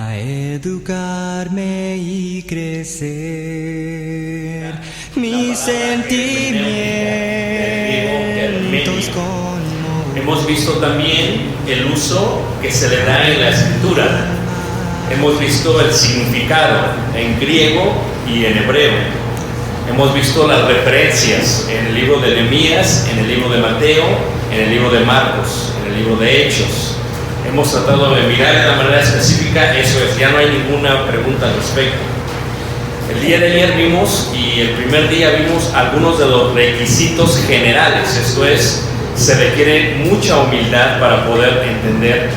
a educarme y crecer mis sentimientos con Hemos visto también el uso que se le da en la escritura. Hemos visto el significado en griego y en hebreo. Hemos visto las referencias en el libro de Nehemías, en el libro de Mateo, en el libro de Marcos, en el libro de Hechos. Hemos tratado de mirar de la manera específica, eso es, ya no hay ninguna pregunta al respecto. El día de ayer vimos, y el primer día vimos algunos de los requisitos generales, esto es, se requiere mucha humildad para poder entender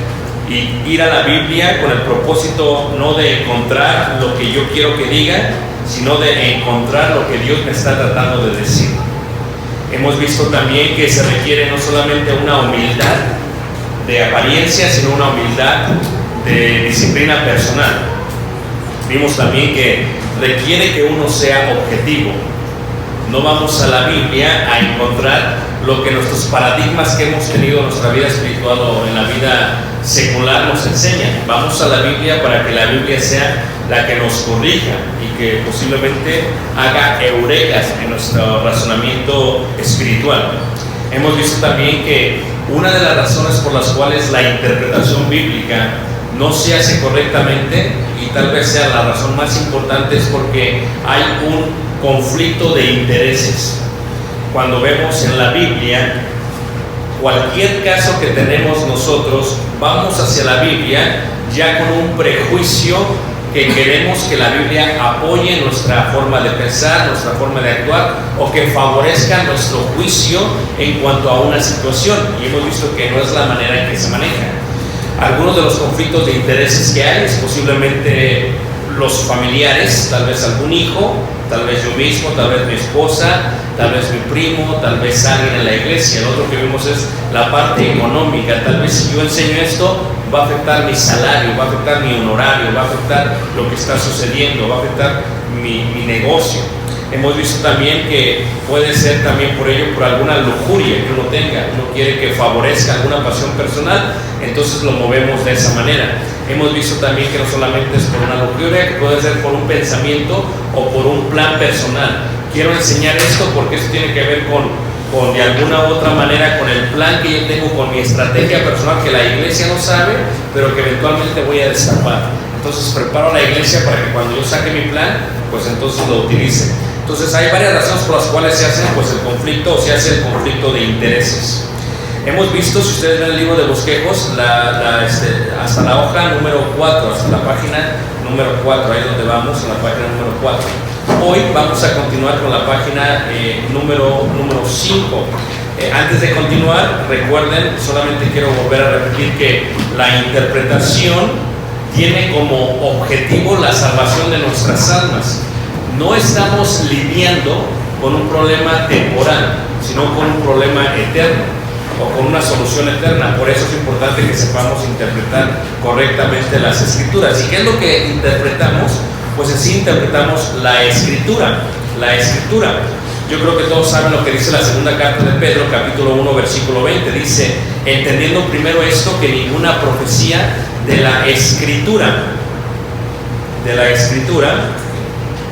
y ir a la Biblia con el propósito no de encontrar lo que yo quiero que diga, sino de encontrar lo que Dios me está tratando de decir. Hemos visto también que se requiere no solamente una humildad de apariencia, sino una humildad de disciplina personal. Vimos también que requiere que uno sea objetivo. No vamos a la Biblia a encontrar lo que nuestros paradigmas que hemos tenido en nuestra vida espiritual o en la vida secular nos enseñan. Vamos a la Biblia para que la Biblia sea la que nos corrija y que posiblemente haga eurekas en nuestro razonamiento espiritual. Hemos visto también que una de las razones por las cuales la interpretación bíblica no se hace correctamente, y tal vez sea la razón más importante, es porque hay un conflicto de intereses. Cuando vemos en la Biblia, cualquier caso que tenemos nosotros, vamos hacia la Biblia ya con un prejuicio que queremos que la Biblia apoye nuestra forma de pensar, nuestra forma de actuar, o que favorezca nuestro juicio en cuanto a una situación, y hemos visto que no es la manera en que se maneja. Algunos de los conflictos de intereses que hay es posiblemente los familiares, tal vez algún hijo, tal vez yo mismo, tal vez mi esposa, tal vez mi primo, tal vez alguien en la iglesia. El otro que vemos es la parte económica. Tal vez si yo enseño esto, va a afectar mi salario, va a afectar mi honorario, va a afectar lo que está sucediendo, va a afectar mi negocio. Hemos visto también que puede ser también por ello, por alguna lujuria que uno tenga. Uno quiere que favorezca alguna pasión personal, entonces lo movemos de esa manera. Hemos visto también que no solamente es por una lujuria, que puede ser por un pensamiento o por un plan personal. Quiero enseñar esto porque esto tiene que ver con de alguna u otra manera con el plan que yo tengo, con mi estrategia personal que la iglesia no sabe, pero que eventualmente voy a destapar. Entonces preparo a la iglesia para que cuando yo saque mi plan, pues entonces lo utilice. Entonces hay varias razones por las cuales se hace pues el conflicto, o se hace el conflicto de intereses. Hemos visto, si ustedes ven el libro de bosquejos, hasta la hoja número 4, hasta la página número 4, ahí es donde vamos, en la página número 4. Hoy vamos a continuar con la página número 5. Antes de continuar, recuerden, solamente quiero volver a repetir que la interpretación tiene como objetivo la salvación de nuestras almas. No estamos lidiando con un problema temporal, sino con un problema eterno, o con una solución eterna. Por eso es importante que sepamos interpretar correctamente las escrituras. ¿Y qué es lo que interpretamos? Pues en sí interpretamos la escritura. La escritura. Yo creo que todos saben lo que dice la segunda carta de Pedro, capítulo 1, versículo 20. Dice, entendiendo primero esto, que ninguna profecía de la escritura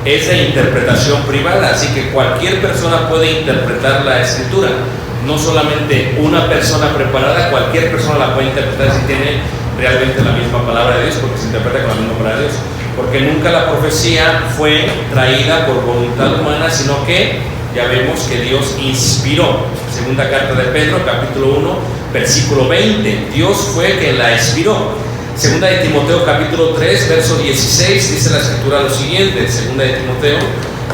es de interpretación privada. Así que cualquier persona puede interpretar la escritura. No solamente una persona preparada, cualquier persona la puede interpretar si tiene realmente la misma palabra de Dios, porque se interpreta con la misma palabra de Dios. Porque nunca la profecía fue traída por voluntad humana, sino que ya vemos que Dios inspiró. Segunda carta de Pedro, capítulo 1, versículo 20. Dios fue quien la inspiró. Segunda de Timoteo, capítulo 3, verso 16, dice la escritura lo siguiente. Segunda de Timoteo,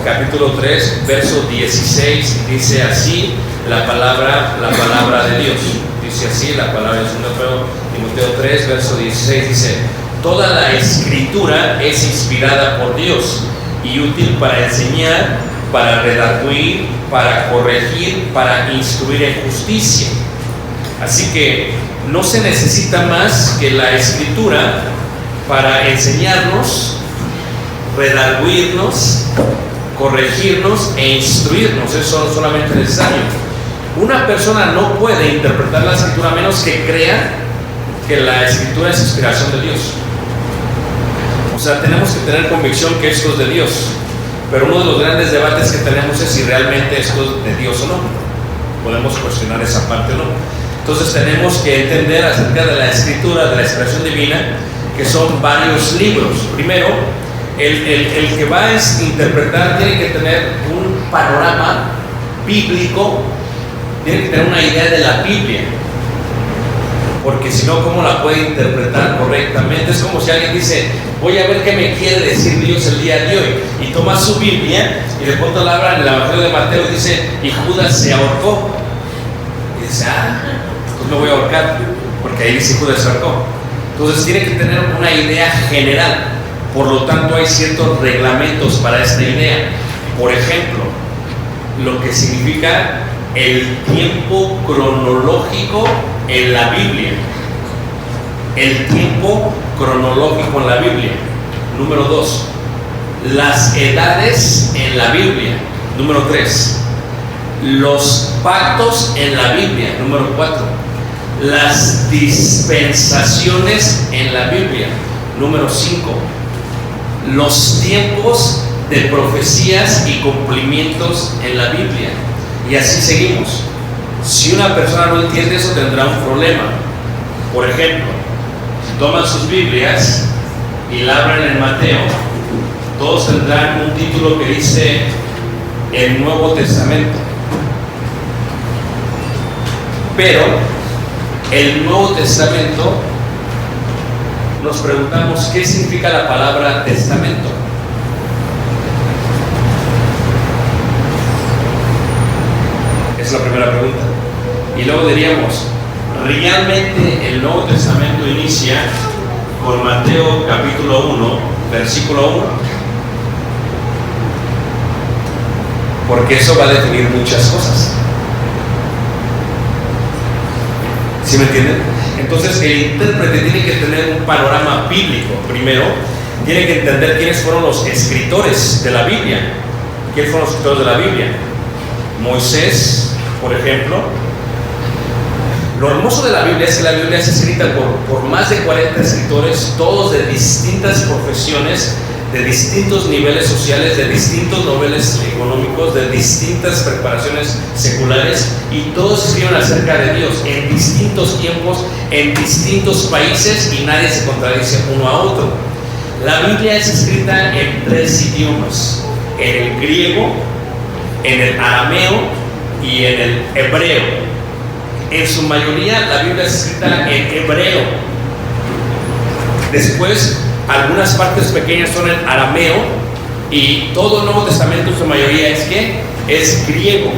capítulo 3, verso 16, dice así la palabra de Dios. Dice así la palabra de Timoteo 3, verso 16, dice: toda la escritura es inspirada por Dios y útil para enseñar, para redarguir, para corregir, para instruir en justicia. Así que no se necesita más que la escritura para enseñarnos, redarguirnos, corregirnos e instruirnos. Eso es solamente necesario. Una persona no puede interpretar la escritura a menos que crea que la escritura es inspiración de Dios. sea, tenemos que tener convicción que esto es de Dios. Pero uno de los grandes debates que tenemos es si realmente esto es de Dios o no. Podemos cuestionar esa parte o no. Entonces tenemos que entender acerca de la escritura, de la inspiración divina, que son varios libros. Primero, el que va a interpretar tiene que tener un panorama bíblico, tiene que tener una idea de la Biblia, porque si no, ¿cómo la puede interpretar correctamente? Es como si alguien dice, voy a ver qué me quiere decir Dios el día de hoy, y toma su Biblia y de pronto la abra en el Evangelio de Mateo y dice, y Judas se ahorcó, y dice, pues me voy a ahorcar, porque ahí dice Judas se ahorcó. Entonces tiene que tener una idea general. Por lo tanto, hay ciertos reglamentos para esta idea. Por ejemplo, lo que significa el tiempo cronológico en la Biblia. El tiempo cronológico en la Biblia. Número 2, las edades en la Biblia. Número 3, los pactos en la Biblia. Número 4, las dispensaciones en la Biblia. Número 5, los tiempos de profecías y cumplimientos en la Biblia. Y así seguimos. Si una persona no entiende eso, tendrá un problema. Por ejemplo, si toman sus Biblias y la abren en Mateo, todos tendrán un título que dice el Nuevo Testamento. Pero el Nuevo Testamento, nos preguntamos qué significa la palabra testamento. Es la primera pregunta. Y luego diríamos, realmente el Nuevo Testamento inicia con Mateo capítulo 1, versículo 1. Porque eso va a definir muchas cosas. ¿Sí me entienden? Entonces el intérprete tiene que tener un panorama bíblico. Primero, tiene que entender quiénes fueron los escritores de la Biblia. ¿Quiénes fueron los escritores de la Biblia? Moisés, por ejemplo. Lo hermoso de la Biblia es que la Biblia es escrita por más de 40 escritores, todos de distintas profesiones, de distintos niveles sociales, de distintos niveles económicos, de distintas preparaciones seculares, y todos escriben acerca de Dios en distintos tiempos, en distintos países, y nadie se contradice uno a otro. La Biblia es escrita en 3 idiomas: en el griego, en el arameo y en el hebreo. En su mayoría la Biblia es escrita en hebreo. Después algunas partes pequeñas son en arameo, y todo el Nuevo Testamento en su mayoría es griego.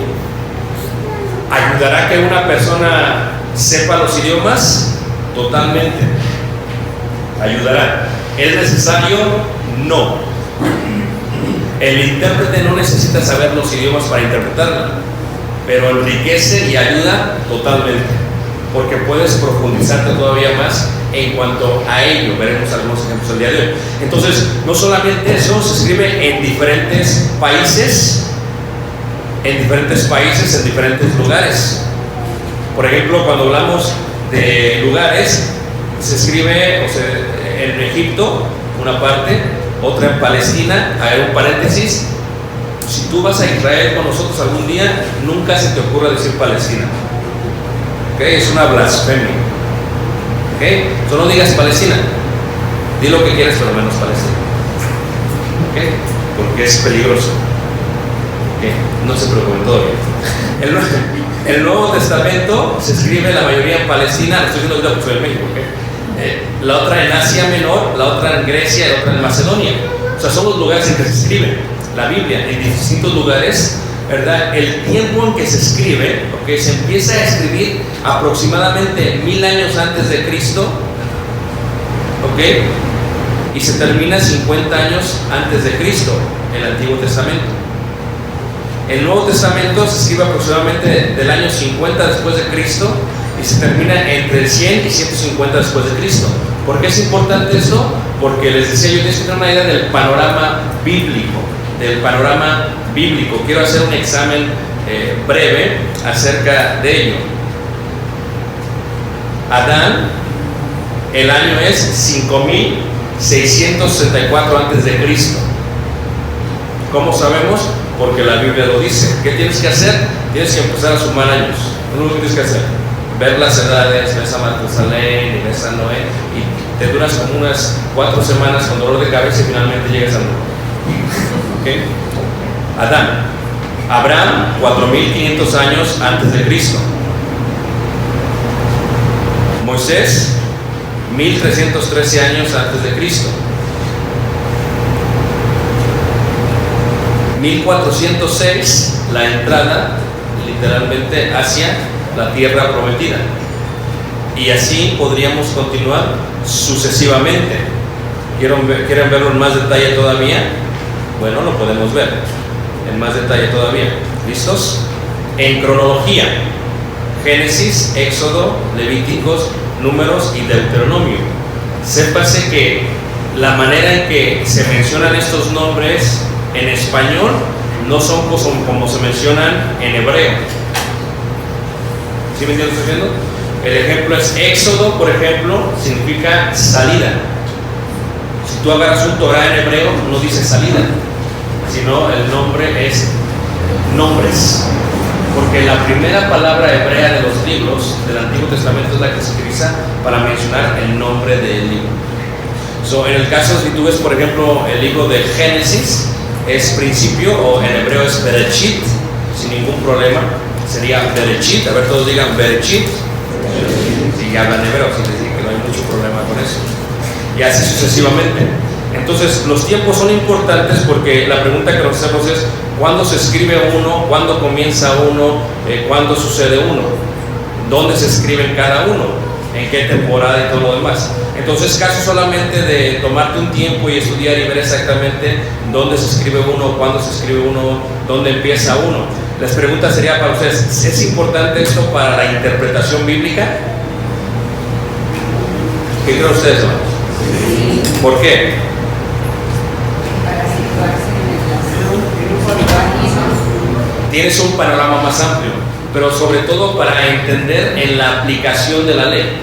¿Ayudará que una persona sepa los idiomas? Totalmente. ¿Ayudará? ¿Es necesario? No. El intérprete no necesita saber los idiomas para interpretarla, pero enriquece y ayuda totalmente, porque puedes profundizarte todavía más en cuanto a ello. Veremos algunos ejemplos el día de hoy. Entonces, no solamente eso, se escribe en diferentes países, en diferentes lugares. Por ejemplo, cuando hablamos de lugares, se escribe en Egipto una parte, otra en Palestina. Hay un paréntesis: si tú vas a Israel con nosotros algún día, nunca se te ocurra decir Palestina. ¿Okay? Es una blasfemia. ¿Okay? Tú no digas Palestina, di lo que quieras, pero menos Palestina. ¿Okay? Porque es peligroso. ¿Okay? No se preocupen, todo bien. El Nuevo Testamento se escribe la mayoría en Palestina, lo estoy diciendo ahorita porque soy de México. ¿Okay? La otra en Asia Menor, la otra en Grecia y la otra en Macedonia. O sea, son los lugares en que se escribe la Biblia, en distintos lugares, ¿verdad? El tiempo en que se escribe, ¿okay? Se empieza a escribir aproximadamente 1000 años antes de Cristo, ¿ok? Y se termina 50 años antes de Cristo, el Antiguo Testamento. El Nuevo Testamento se escribe aproximadamente del año 50 después de Cristo y se termina entre el 100 y 150 después de Cristo. ¿Por qué es importante esto? Porque les decía, yo tienes que tener una idea del panorama bíblico. Quiero hacer un examen breve acerca de ello. Adán, el año es 664 antes de Cristo. ¿Cómo sabemos? Porque la Biblia lo dice. ¿Qué tienes que hacer? Tienes que empezar a sumar años. Es lo que tienes que hacer. Ver las edades, ves a Matusalén y ves a Noé, y te duras como unas 4 semanas con dolor de cabeza y finalmente llegas a Noé. ¿Okay? Adán. Abraham, 4500 años antes de Cristo. Moisés, 1313 años antes de Cristo. 1406, la entrada literalmente hacia la tierra prometida. Y así podríamos continuar sucesivamente. ¿Quieren verlo en más detalle todavía? Bueno, lo podemos ver en más detalle todavía. ¿Listos? En cronología: Génesis, Éxodo, Levíticos, Números y Deuteronomio. Sépase que la manera en que se mencionan estos nombres en español no son como se mencionan en hebreo. ¿Sí me entiendes lo que estoy diciendo? El ejemplo es Éxodo, por ejemplo, significa salida. Si tú agarras un Torah en hebreo, no dice salida, sino el nombre es nombres. Porque la primera palabra hebrea de los libros del Antiguo Testamento es la que se utiliza para mencionar el nombre del libro. En el caso, si tú ves, por ejemplo, el libro de Génesis, es principio, o en hebreo es Bereshit, sin ningún problema. Sería Bereshit. A ver, todos digan Bereshit. Si hablan hebreo, sí les digo que no hay mucho problema con eso. Y así sucesivamente. Entonces, los tiempos son importantes porque la pregunta que nos hacemos es: ¿cuándo se escribe uno? ¿Cuándo comienza uno? ¿Cuándo sucede uno? ¿Dónde se escribe cada uno? ¿En qué temporada y todo lo demás? Entonces, caso solamente de tomarte un tiempo y estudiar y ver exactamente dónde se escribe uno, cuándo se escribe uno, dónde empieza uno. Las preguntas serían para ustedes: ¿es importante esto para la interpretación bíblica? ¿Qué creen ustedes, hermanos? Sí. ¿Por qué? Tienes un panorama más amplio, pero sobre todo para entender en la aplicación de la ley.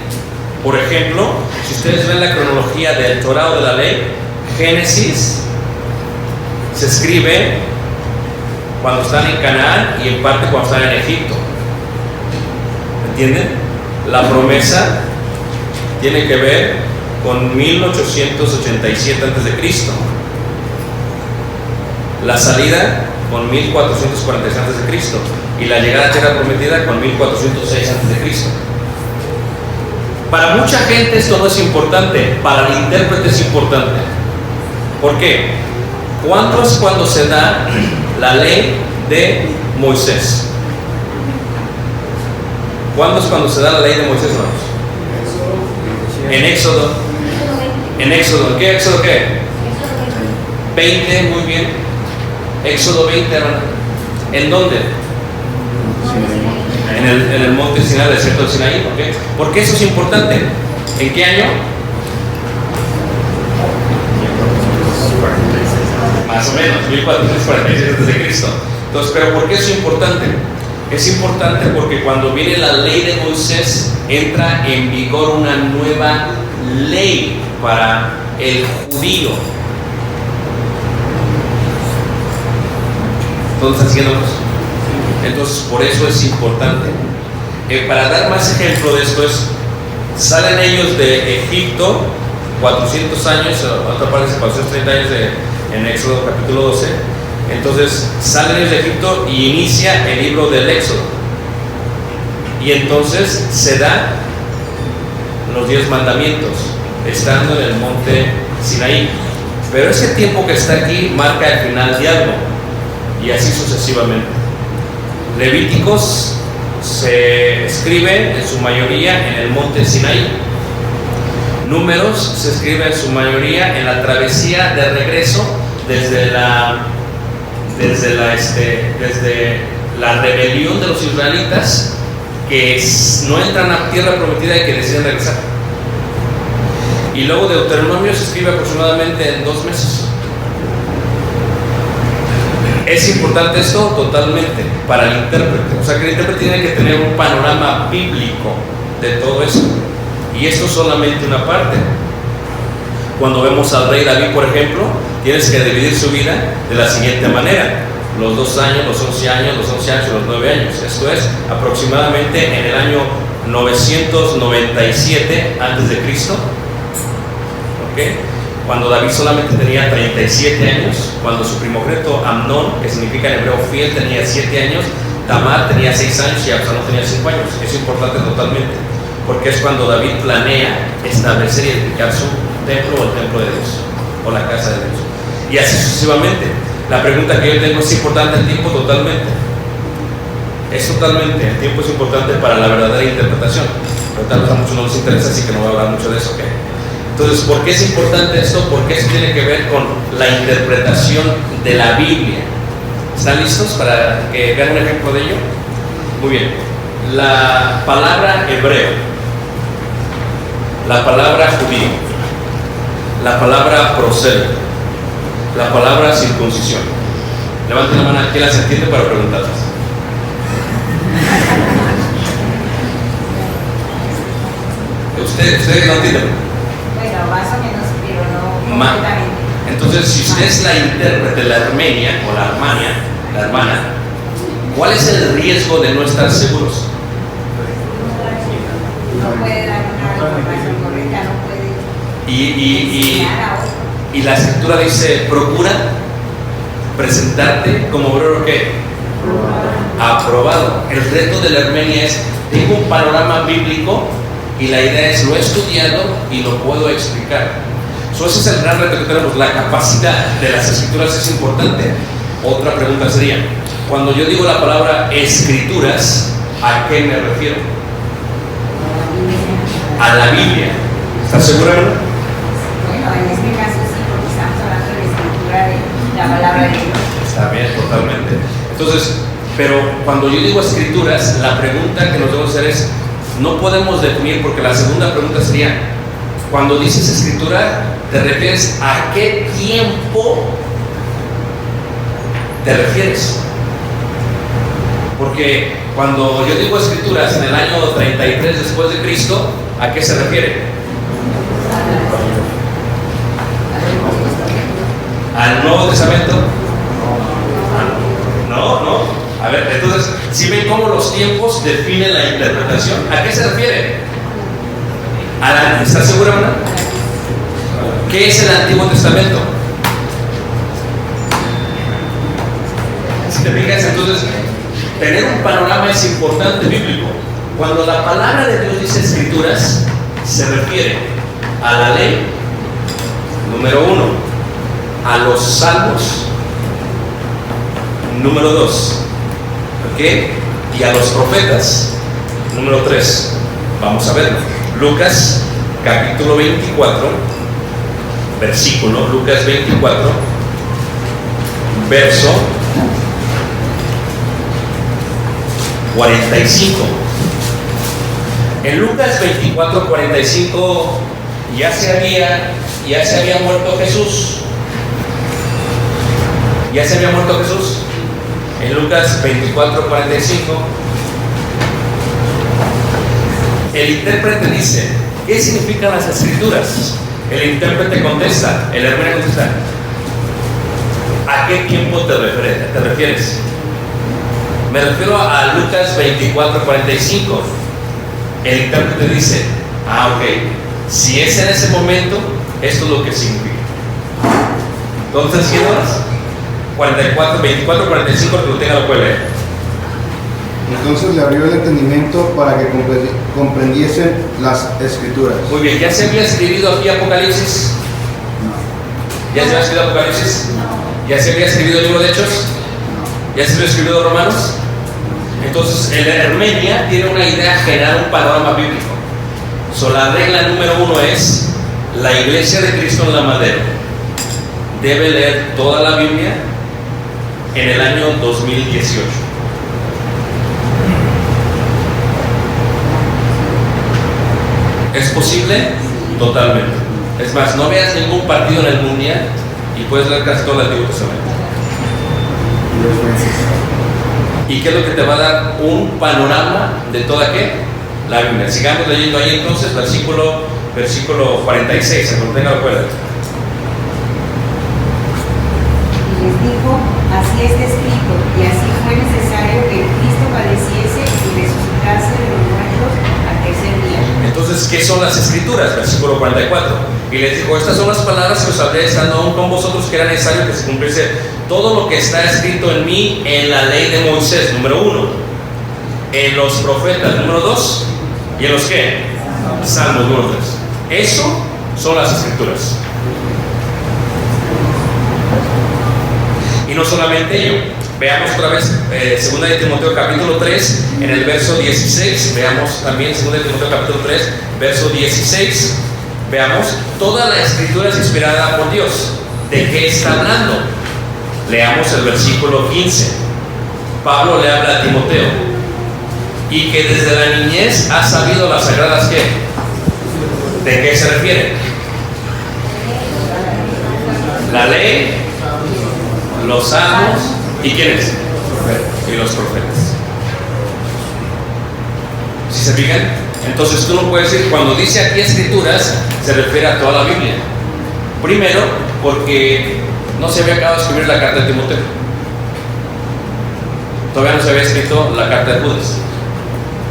Por ejemplo, si ustedes ven la cronología del Torah o de la ley, Génesis se escribe cuando están en Canaán y en parte cuando están en Egipto. ¿Entienden? La promesa tiene que ver con 1887 a.C. La salida con 1446 a.C. y la llegada a tierra prometida con 1406 a.C. Para mucha gente esto no es importante, para el intérprete es importante. ¿Por qué? ¿Cuándo es cuando se da la ley de Moisés? ¿Cuándo es cuando se da la ley de Moisés, hermanos? En Éxodo. ¿En Éxodo? ¿En qué Éxodo qué? 20, muy bien. Éxodo 20, hermano. ¿En dónde? En el monte Sinaí, el desierto del Sinaí. ¿Okay? ¿Por qué eso es importante? ¿En qué año? Más o menos, 1446 a.C. Entonces, ¿pero por qué eso es importante? Es importante porque cuando viene la ley de Moisés, entra en vigor una nueva ley para el judío. ¿Todos haciéndonos? Entonces, por eso es importante. Para dar más ejemplo de esto es: salen ellos de Egipto 400 años, otra parte dice 430 años en Éxodo capítulo 12. Entonces salen ellos de Egipto y inicia el libro del Éxodo. Y entonces se da los 10 mandamientos, estando en el monte Sinaí. Pero ese tiempo que está aquí marca el final de algo, y así sucesivamente. Levíticos se escribe en su mayoría en el monte Sinaí. Números se escribe en su mayoría en la travesía de regreso desde la rebelión de los israelitas, que no entran a tierra prometida y que deciden regresar. Y luego Deuteronomio se escribe aproximadamente en 2 meses. ¿Es importante esto? Totalmente, para el intérprete. O sea, que el intérprete tiene que tener un panorama bíblico de todo eso. Y esto es solamente una parte. Cuando vemos al rey David, por ejemplo, tienes que dividir su vida de la siguiente manera: los 2 años, los 11 años, los 11 años y los 9 años. Esto es aproximadamente en el año 997 antes de Cristo. ¿Ok? Cuando David solamente tenía 37 años, cuando su primogénito Amnón, que significa en hebreo fiel, tenía 7 años, Tamar tenía 6 años y Absalón tenía 5 años. Es importante totalmente, porque es cuando David planea establecer y edificar su templo o el templo de Dios, o la casa de Dios. Y así sucesivamente. La pregunta que yo tengo: ¿es importante el tiempo? Totalmente. Es totalmente. El tiempo es importante para la verdadera interpretación. Pero tal vez a muchos no les interesa, así que no voy a hablar mucho de eso, ¿ok? Entonces, ¿por qué es importante esto? Porque eso tiene que ver con la interpretación de la Biblia. ¿Están listos para que vean un ejemplo de ello? Muy bien. La palabra hebreo, la palabra judío, la palabra prosélito, la palabra circuncisión. Levanten la mano, ¿quién las entiende para preguntarlas? ¿Ustedes lo entienden? Bueno, más o menos, pero no completamente. Entonces, si usted es la intérprete de la Armenia o la hermana, ¿cuál es el riesgo de no estar seguros? No puede dar una información correcta, no puede enseñar a otro. Y la escritura dice: procura presentarte como obrero ¿qué? Aprobado. El reto de la Armenia es: tengo un panorama bíblico y la idea es: lo he estudiado y lo puedo explicar. Ese es el gran reto que tenemos. La capacidad de las escrituras es importante. Otra pregunta sería: cuando yo digo la palabra escrituras, ¿a qué me refiero? A la Biblia. ¿Estás segura, hermano? Bueno, en este caso sí, porque estamos hablando de la escritura de la palabra de Dios. Está bien, totalmente. Entonces, pero cuando yo digo escrituras, la pregunta que nos debemos hacer es: no podemos definir, porque la segunda pregunta sería: cuando dices escritura, ¿te refieres a qué tiempo te refieres? Porque cuando yo digo escrituras en el año 33 después de Cristo, ¿a qué se refiere? ¿Al Nuevo Testamento? No. A ver, entonces, si ven cómo los tiempos definen la interpretación, ¿a qué se refiere? ¿Estás segura, hermana? ¿Qué es el Antiguo Testamento? Si te fijas, entonces, tener un panorama es importante bíblico. Cuando la palabra de Dios dice escrituras, se refiere a la ley, número 1, a los salmos, número 2, ¿ok? Y a los profetas, número 3. Vamos a verlo. Lucas capítulo 24, versículo, Lucas 24, verso 45. En Lucas 24, 45 ya se había muerto Jesús. Ya se había muerto Jesús. En Lucas 24, 45, el intérprete dice: ¿qué significan las escrituras? El intérprete contesta, el hermano contesta: ¿a qué tiempo te refieres? Me refiero a Lucas 24, 45. El intérprete dice: ok, si es en ese momento, esto es lo que significa. Entonces, ¿qué horas? 24, 45, que lo tenga lo puede leer. Entonces le abrió el entendimiento para que comprendiesen las escrituras. Muy bien, ¿ya se había escribido aquí Apocalipsis? No. ¿Ya se había escrito Apocalipsis? ¿Ya se había escrito el libro de Hechos? ¿Ya se había escrito Romanos? Entonces, el Armenia tiene una idea general, un panorama bíblico. La regla número 1 es: la iglesia de Cristo en la Madera debe leer toda la Biblia en el año 2018. ¿Es posible? Totalmente. Es más, no veas ningún partido en el mundial y puedes leer casi todo el Antiguo Testamento. ¿Y qué es lo que te va a dar? Un panorama de toda qué? La Biblia. Sigamos leyendo ahí entonces, versículo 46, se contenga la cuerda. Cristo, y así fue necesario que Cristo padeciese y resucitase de los muertos al tercer día. Entonces, ¿qué son las escrituras? Versículo 44. Y les dijo, estas son las palabras que os hablé estando aún con vosotros, que era necesario que se cumpliese todo lo que está escrito en mí en la ley de Moisés, número 1, en los profetas, número 2, y en los ¿qué? Salmos, número 3. Eso son las escrituras. Y no solamente ello, veamos otra vez 2 de Timoteo capítulo 3, en el verso 16, veamos también 2 de Timoteo capítulo 3, verso 16, veamos, toda la escritura es inspirada por Dios. ¿De qué está hablando? Leamos el versículo 15. Pablo le habla a Timoteo, y que desde la niñez ha sabido las sagradas ¿qué? ¿De qué se refiere? La ley, los salmos, ¿y quiénes? Y los profetas. ¿Sí se fijan? Entonces tú no puedes decir, cuando dice aquí escrituras, se refiere a toda la Biblia. Primero, porque no se había acabado de escribir la carta de Timoteo. Todavía no se había escrito la carta de Judas.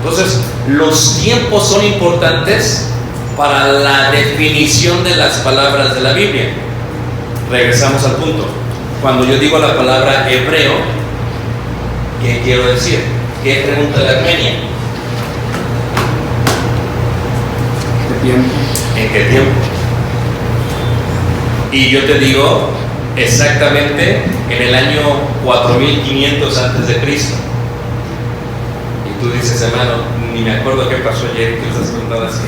Entonces, los tiempos son importantes para la definición de las palabras de la Biblia. Regresamos al punto. Cuando yo digo la palabra hebreo, ¿qué quiero decir? ¿Qué pregunta la Armenia? ¿Qué tiempo? ¿En qué tiempo? Y yo te digo exactamente en el año 4500 antes de Cristo. Y tú dices, hermano, ni me acuerdo qué pasó ayer, que estás preguntando así.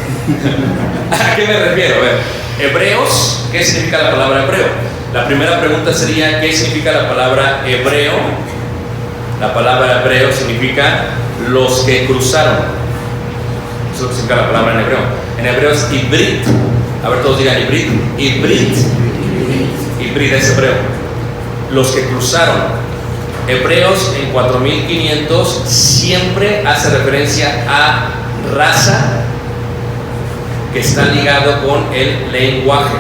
¿A qué me refiero? A ver, hebreos, ¿qué significa la palabra hebreo? La primera pregunta sería, ¿qué significa la palabra hebreo? La palabra hebreo significa los que cruzaron. Eso es lo que significa la palabra en hebreo. En hebreo es hibrit. A ver, todos digan hibrit. Hibrit. Hibrit es hebreo. Los que cruzaron. Hebreos en 4500 siempre hace referencia a raza que está ligado con el lenguaje.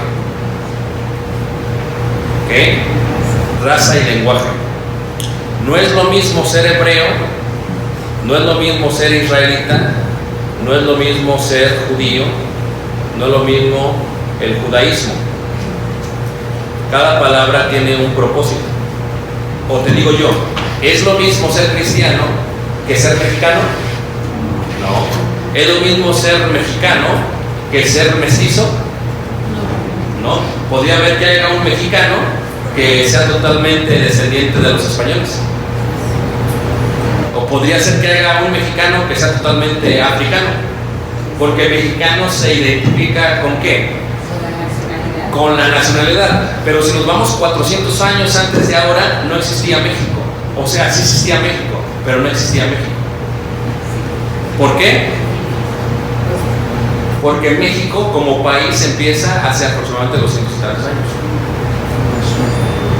¿Ok? Raza y lenguaje. No es lo mismo ser hebreo, no es lo mismo ser israelita, no es lo mismo ser judío, no es lo mismo el judaísmo. Cada palabra tiene un propósito. O te digo yo, ¿es lo mismo ser cristiano que ser mexicano? No. ¿Es lo mismo ser mexicano que ser mestizo? No. Podría haber que haya un mexicano que sea totalmente descendiente de los españoles. O podría ser que haya un mexicano que sea totalmente africano. Porque mexicano se identifica ¿con qué? Con la nacionalidad. Pero si nos vamos 400 años antes de ahora, no existía México. O sea, sí existía México, pero no existía México. ¿Por qué? Porque México como país empieza hace aproximadamente 270 años.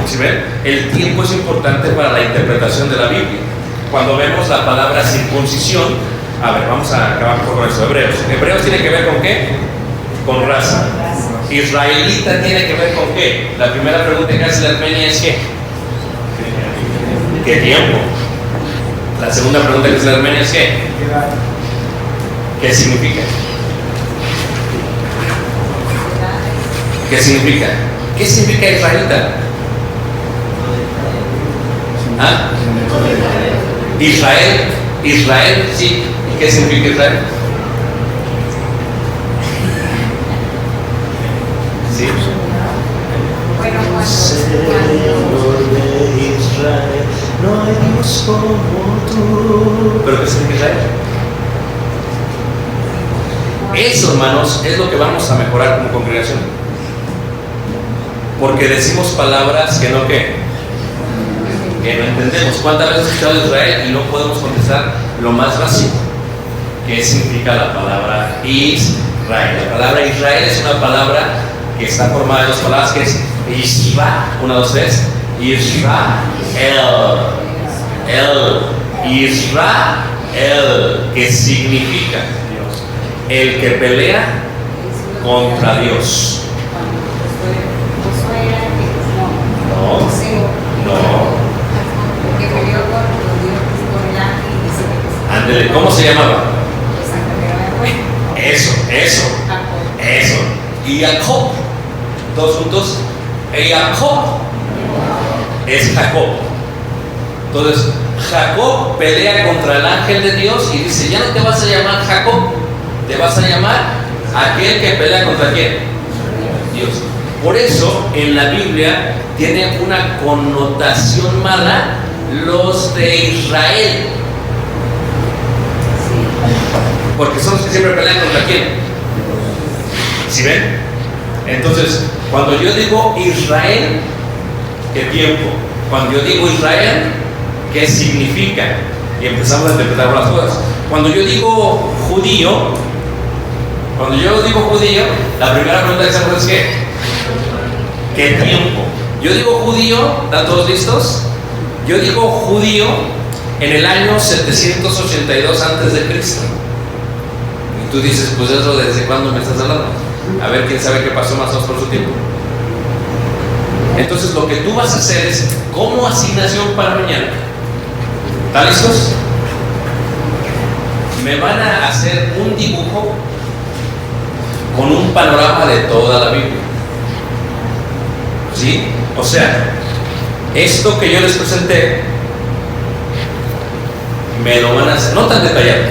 ¿Sí ven? El tiempo es importante para la interpretación de la Biblia. Cuando vemos la palabra circuncisión, a ver, vamos a acabar con eso. Hebreos. Hebreos tiene que ver con qué? Con raza. Israelita tiene que ver con qué. La primera pregunta que hace la Armenia es ¿qué? ¿Qué tiempo? La segunda pregunta que hace la Armenia es ¿qué? ¿Qué significa? ¿Qué significa? ¿Qué significa israelita? ¿Ah? Israel, Israel, sí. ¿Y qué significa Israel? Sí. Bueno, Señor de Israel, no hay Dios como tú. ¿Pero qué significa Israel? Eso, hermanos, es lo que vamos a mejorar como congregación. Porque decimos palabras que no entendemos. ¿Cuántas veces hemos escuchado Israel y no podemos contestar lo más básico? ¿Qué significa la palabra Israel? La palabra Israel es una palabra que está formada de dos palabras, que es Ishva, 1, 2, 3, Israel, Israel, que significa el que pelea contra Dios. No. llamaba? Exacto, pero bueno. Eso. Y Jacob, todos juntos. Y Jacob es Jacob. Entonces, Jacob pelea contra el ángel de Dios y dice: ya no te vas a llamar Jacob, te vas a llamar aquel que pelea contra quién, Dios. Por eso en la Biblia tiene una connotación mala los de Israel, porque son los que siempre pelean contra quién. ¿Sí ven? Entonces, cuando yo digo Israel, ¿qué tiempo? Cuando yo digo Israel, ¿qué significa? Y empezamos a interpretar las cosas. Cuando yo digo judío, la primera pregunta que hacemos es ¿qué tiempo? Yo digo judío, ¿están todos listos? Yo digo judío en el año 782 antes de Cristo. Y tú dices, pues eso, ¿desde cuándo me estás hablando? A ver, quién sabe qué pasó más o menos por su tiempo. Entonces lo que tú vas a hacer es, como asignación para mañana, ¿están listos? Me van a hacer un dibujo con un panorama de toda la Biblia. ¿Sí? O sea, esto que yo les presenté, me lo van a hacer, no tan detallado,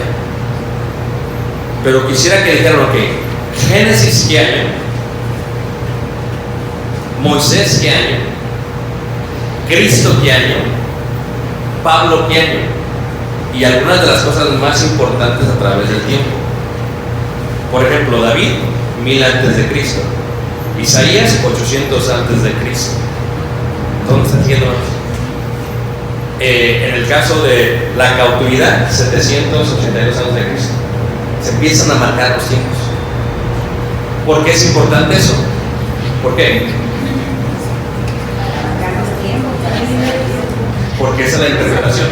pero quisiera que dijeran, ok, Génesis ¿qué año? Moisés ¿qué año? Cristo ¿qué año? Pablo ¿qué año? Y algunas de las cosas más importantes a través del tiempo. Por ejemplo, David, 1000 antes de Cristo. Isaías, 800 antes de Cristo. ¿Dónde está haciendo? En el caso de la cautividad, 782 antes de Cristo. Se empiezan a marcar los tiempos. ¿Por qué es importante eso? ¿Por qué? Porque esa es la interpretación.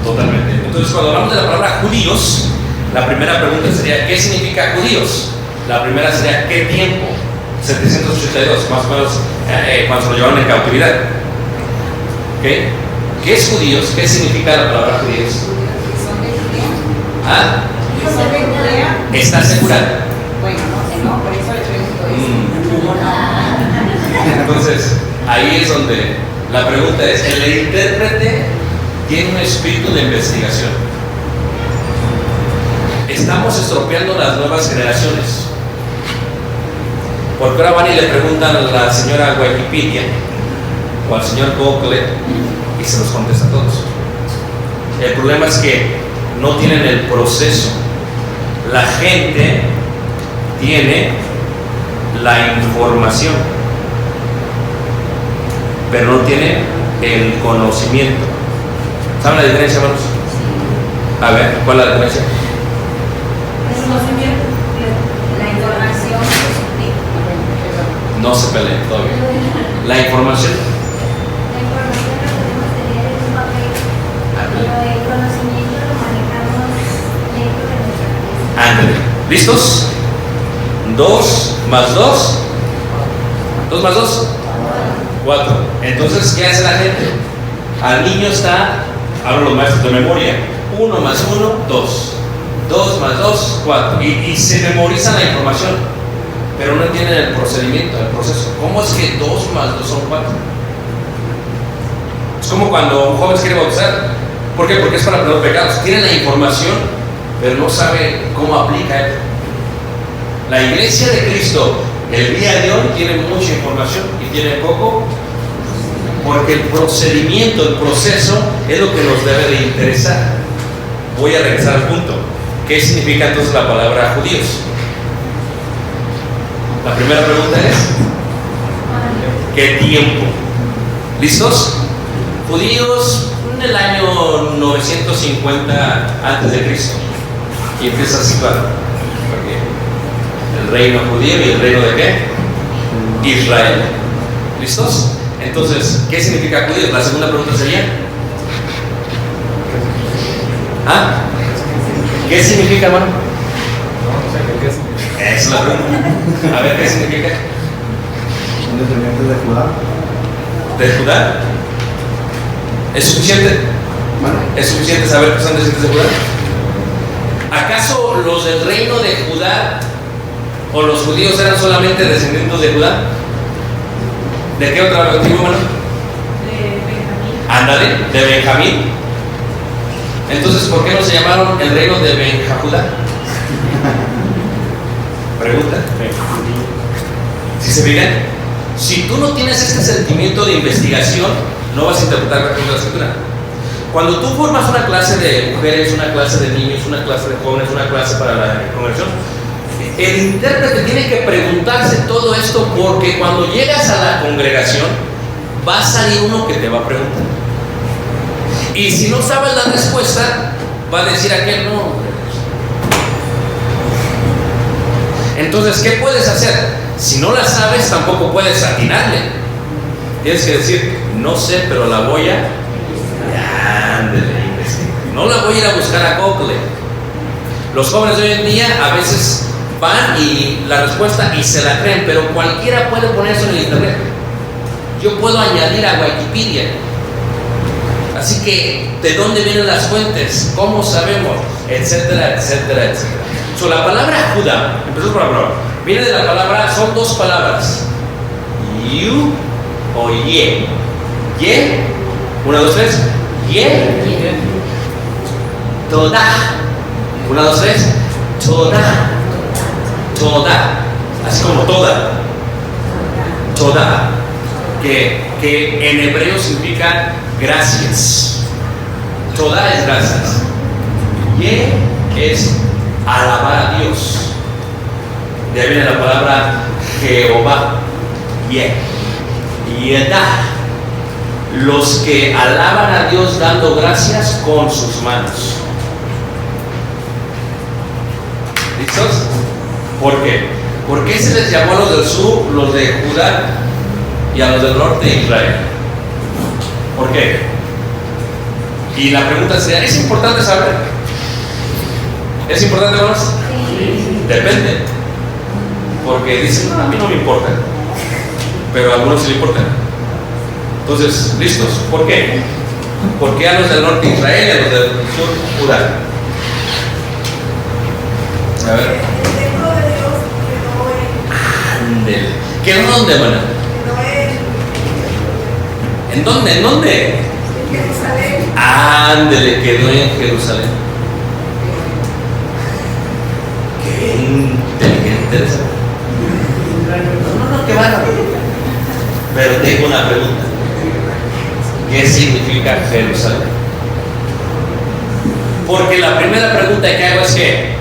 Totalmente. Entonces, cuando hablamos de la palabra judíos, la primera pregunta sería: ¿qué significa judíos? La primera sería: ¿qué tiempo? 782, más o menos, cuando se lo llevaron en cautividad. ¿Okay? ¿Qué es judíos? ¿Qué significa la palabra judíos? ¿Ah? ¿Estás segura? Bueno, no, por eso le pregunto eso. Entonces, ahí es donde la pregunta es: ¿el intérprete tiene un espíritu de investigación? Estamos estropeando las nuevas generaciones, porque ahora van y le preguntan a la señora Wikipedia o al señor Google y se los contesta a todos. El problema es que no tienen el proceso. La gente tiene la información, pero no tiene el conocimiento. ¿Saben la diferencia, hermanos? A ver, ¿cuál es la diferencia? La información No se peleen todavía. La información. La información la podemos tener en un papel, pero el conocimiento lo manejamos dentro de nuestra cabeza. Ándale. ¿Listos? 2 más 2. 2 más 2. 4. Entonces, ¿qué hace la gente? Al niño hablo los maestros de memoria: 1 más 1, 2. 2 más 2, 4. Y se memorizan la información, pero no entienden el procedimiento, el proceso. ¿Cómo es que 2 más 2 son 4? Es como cuando un joven se quiere bautizar. ¿Por qué? Porque es para perdonar pecados. Tiene la información, pero no sabe cómo aplica él. La iglesia de Cristo el día de hoy tiene mucha información y tiene poco, porque el procedimiento, el proceso es lo que nos debe de interesar. Voy a regresar al punto. ¿Qué significa entonces la palabra judíos? La primera pregunta es: ¿qué tiempo? ¿Listos? Judíos en el año 950 antes de Cristo. Y empieza así, claro. El reino judío y el reino de qué? Israel. ¿Listos? Entonces, ¿qué significa judíos? La segunda pregunta sería: ¿ah? ¿Qué significa, hermano? Esa es la pregunta. A ver, ¿qué significa? ¿Un descendiente de Judá? ¿De Judá? ¿Es suficiente? Bueno, ¿Es suficiente saber que son descendientes de Judá? ¿Acaso los del reino de Judá o los judíos eran solamente descendientes de Judá? ¿De qué otra tribu, hermano? De Benjamín. Ándale, de Benjamín. Entonces, ¿por qué no se llamaron el reino de Benjajudá? Pregunta. Si se fijan, si tú no tienes este sentimiento de investigación, no vas a interpretar la escritura. Cuando tú formas una clase de mujeres, una clase de niños, una clase de jóvenes, una clase para la congregación, el intérprete tiene que preguntarse todo esto, porque cuando llegas a la congregación va a salir uno que te va a preguntar. Y si no sabes la respuesta, va a decir aquel no. Entonces, ¿qué puedes hacer? Si no la sabes, tampoco puedes atinarle. Tienes que decir, no sé, pero la voy a... Ándale, no la voy a ir a buscar a Google. Los jóvenes de hoy en día a veces van y la respuesta y se la creen, pero cualquiera puede poner eso en el internet. Yo puedo añadir a Wikipedia. Así que, ¿de dónde vienen las fuentes? ¿Cómo sabemos? Etcétera, etcétera, etcétera. So, la palabra Judá, empezamos por la palabra, viene de la palabra, son dos palabras, yu o ye. Ye, 1, 2, 3, ye. Toda, 1, 2, 3, toda. Toda, así como toda. Toda, que en hebreo significa gracias. Toda es gracias. Ye es alabar a Dios. De ahí viene la palabra Jehová. Ye. Yedá. Los que alaban a Dios dando gracias con sus manos. ¿Listos? ¿Por qué? ¿Por qué se les llamó a los del sur, los de Judá, y a los del norte de Israel? ¿Por qué? Y la pregunta sería, ¿es importante saber? ¿Es importante, hermanos? Sí. Depende. Porque dicen, no, a mí no me importa. Pero a algunos sí le importa. Entonces, ¿listos? ¿Por qué? ¿Por qué a los del norte de Israel y a los del sur Judá? A ver. El templo de Dios quedó Ándele. ¿Quedó dónde, hermana? ¿En dónde? ¿En dónde? en Jerusalén. Ándele, quedó en Jerusalén. Qué inteligente eres. No, qué bárbaro. Pero tengo una pregunta. ¿Qué significa Jerusalén? Porque la primera pregunta que hago es ¿qué?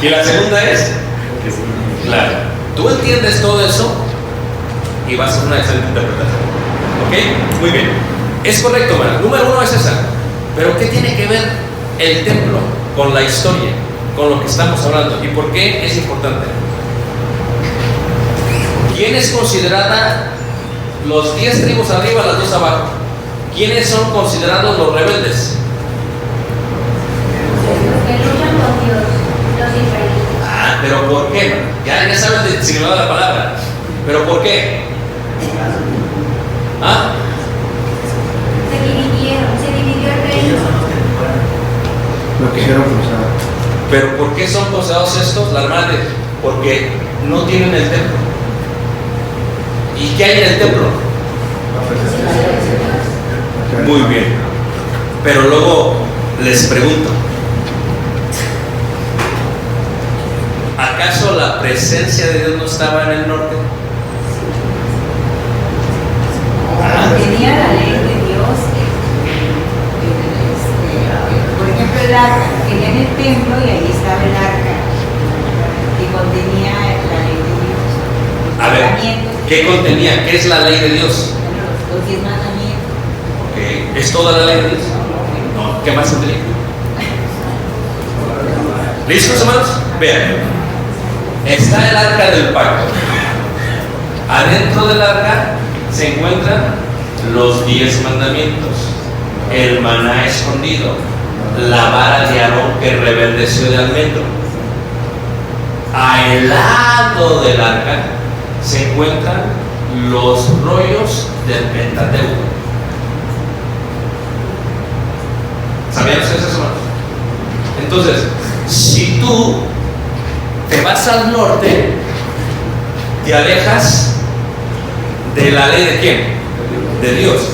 Y la segunda es, claro, tú entiendes todo eso y vas a hacer una excelente interpretación. ¿Ok? Muy bien. Es correcto, hermano. Número 1 es esa. Pero ¿qué tiene que ver el templo con la historia, con lo que estamos hablando? ¿Y por qué es importante? ¿Quién es considerada los 10 tribus arriba, las 2 abajo? ¿Quiénes son considerados los rebeldes? Los que luchan con Dios, los israelitas. Ah, pero ¿por qué? Ya sabes el significado de la palabra. ¿Pero por qué? ¿Ah? Se dividió el reino. Lo quisieron cruzar. ¿Pero por qué son considerados estos? La hermana dice, porque no tienen el templo. ¿Y qué hay en el templo? Muy bien. Pero luego les pregunto, ¿acaso la presencia de Dios no estaba en el norte? Tenía la ley de Dios. Por ejemplo, el arca, tenía en el templo y ahí estaba el arca que contenía la ley de Dios. A ver, ¿qué contenía? ¿Qué es la ley de Dios? Los 10 mandamientos. Ok, ¿es toda la ley de Dios? No, ¿qué más contenía? ¿Listos, hermanos? Vean, está el arca del pacto. Adentro del arca se encuentran los 10 mandamientos, el maná escondido, la vara de Aarón que reverdeció de almendro. Al lado del arca se encuentran los rollos del Pentateuco. ¿Sabían ustedes eso? Entonces, si tú te vas al norte, te alejas de la ley de quién? De Dios.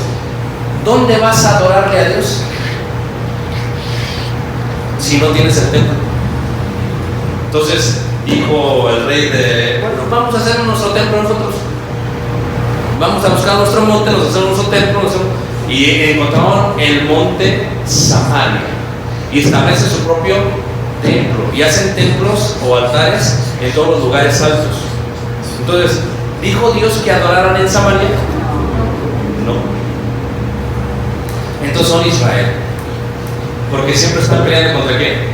¿Dónde vas a adorarle a Dios si no tienes el templo? Entonces dijo el rey bueno, vamos a hacer nuestro templo nosotros. Vamos a buscar nuestro monte, nos hacemos nuestro templo, y encontraron el monte Samaria y establece su propio templo y hacen templos o altares en todos los lugares altos. Entonces, ¿dijo Dios que adoraran en Samaria? No. Entonces son Israel, porque siempre están peleando contra qué.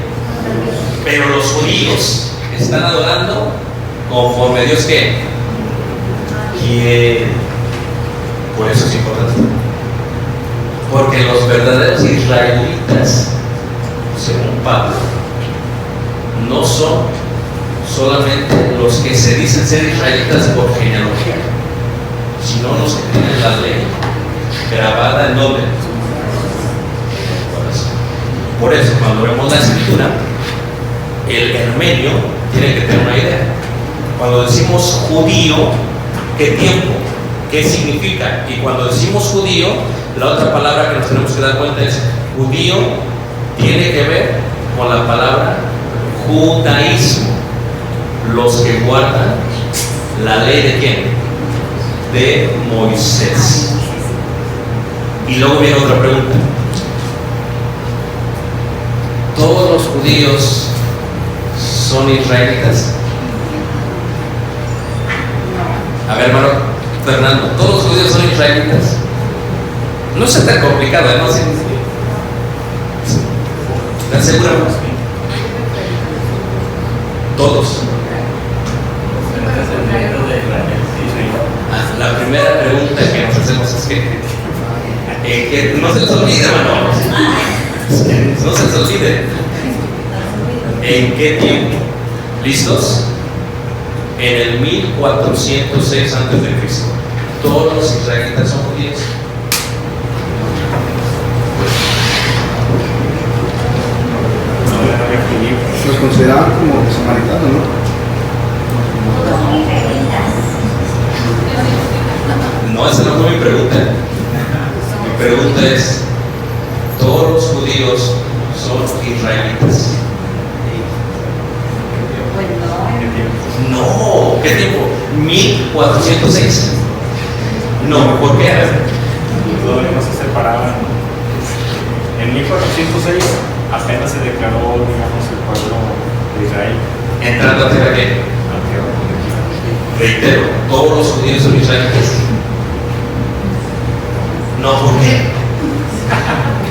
Pero los judíos están adorando conforme Dios qué quiere. Por eso es importante, porque los verdaderos israelitas, según Pablo, no son solamente los que se dicen ser israelitas por genealogía, sino los que tienen la ley grabada en donde. Por eso, cuando vemos la escritura, el hermenio tiene que tener una idea. Cuando decimos judío, ¿qué tiempo? ¿Qué significa? Y cuando decimos judío, la otra palabra que nos tenemos que dar cuenta es judío, tiene que ver con la palabra judaísmo. Los que guardan la ley de quién? De Moisés. Y luego viene otra pregunta. ¿Todos los judíos son israelitas? A ver, hermano Fernando, ¿todos los judíos son israelitas? No es tan complicado, ¿no? ¿Están seguros? Todos. La primera pregunta que nos hacemos es que no se les olvide, hermano. No se les olvide. ¿En qué tiempo? ¿Listos? En el 1406 a.C. ¿Todos los israelitas son judíos? Los consideraban como samaritanos, ¿no? No, esa no fue mi pregunta. Mi pregunta es: ¿todos los judíos son israelitas? No, ¿qué tiempo? 1406. No, ¿por qué? Todavía se separaban. En 1406 apenas se declaró, digamos, el pueblo de Israel. Entrando a tierra qué. Reitero, ¿todos los judíos son israelitas? No, ¿por qué?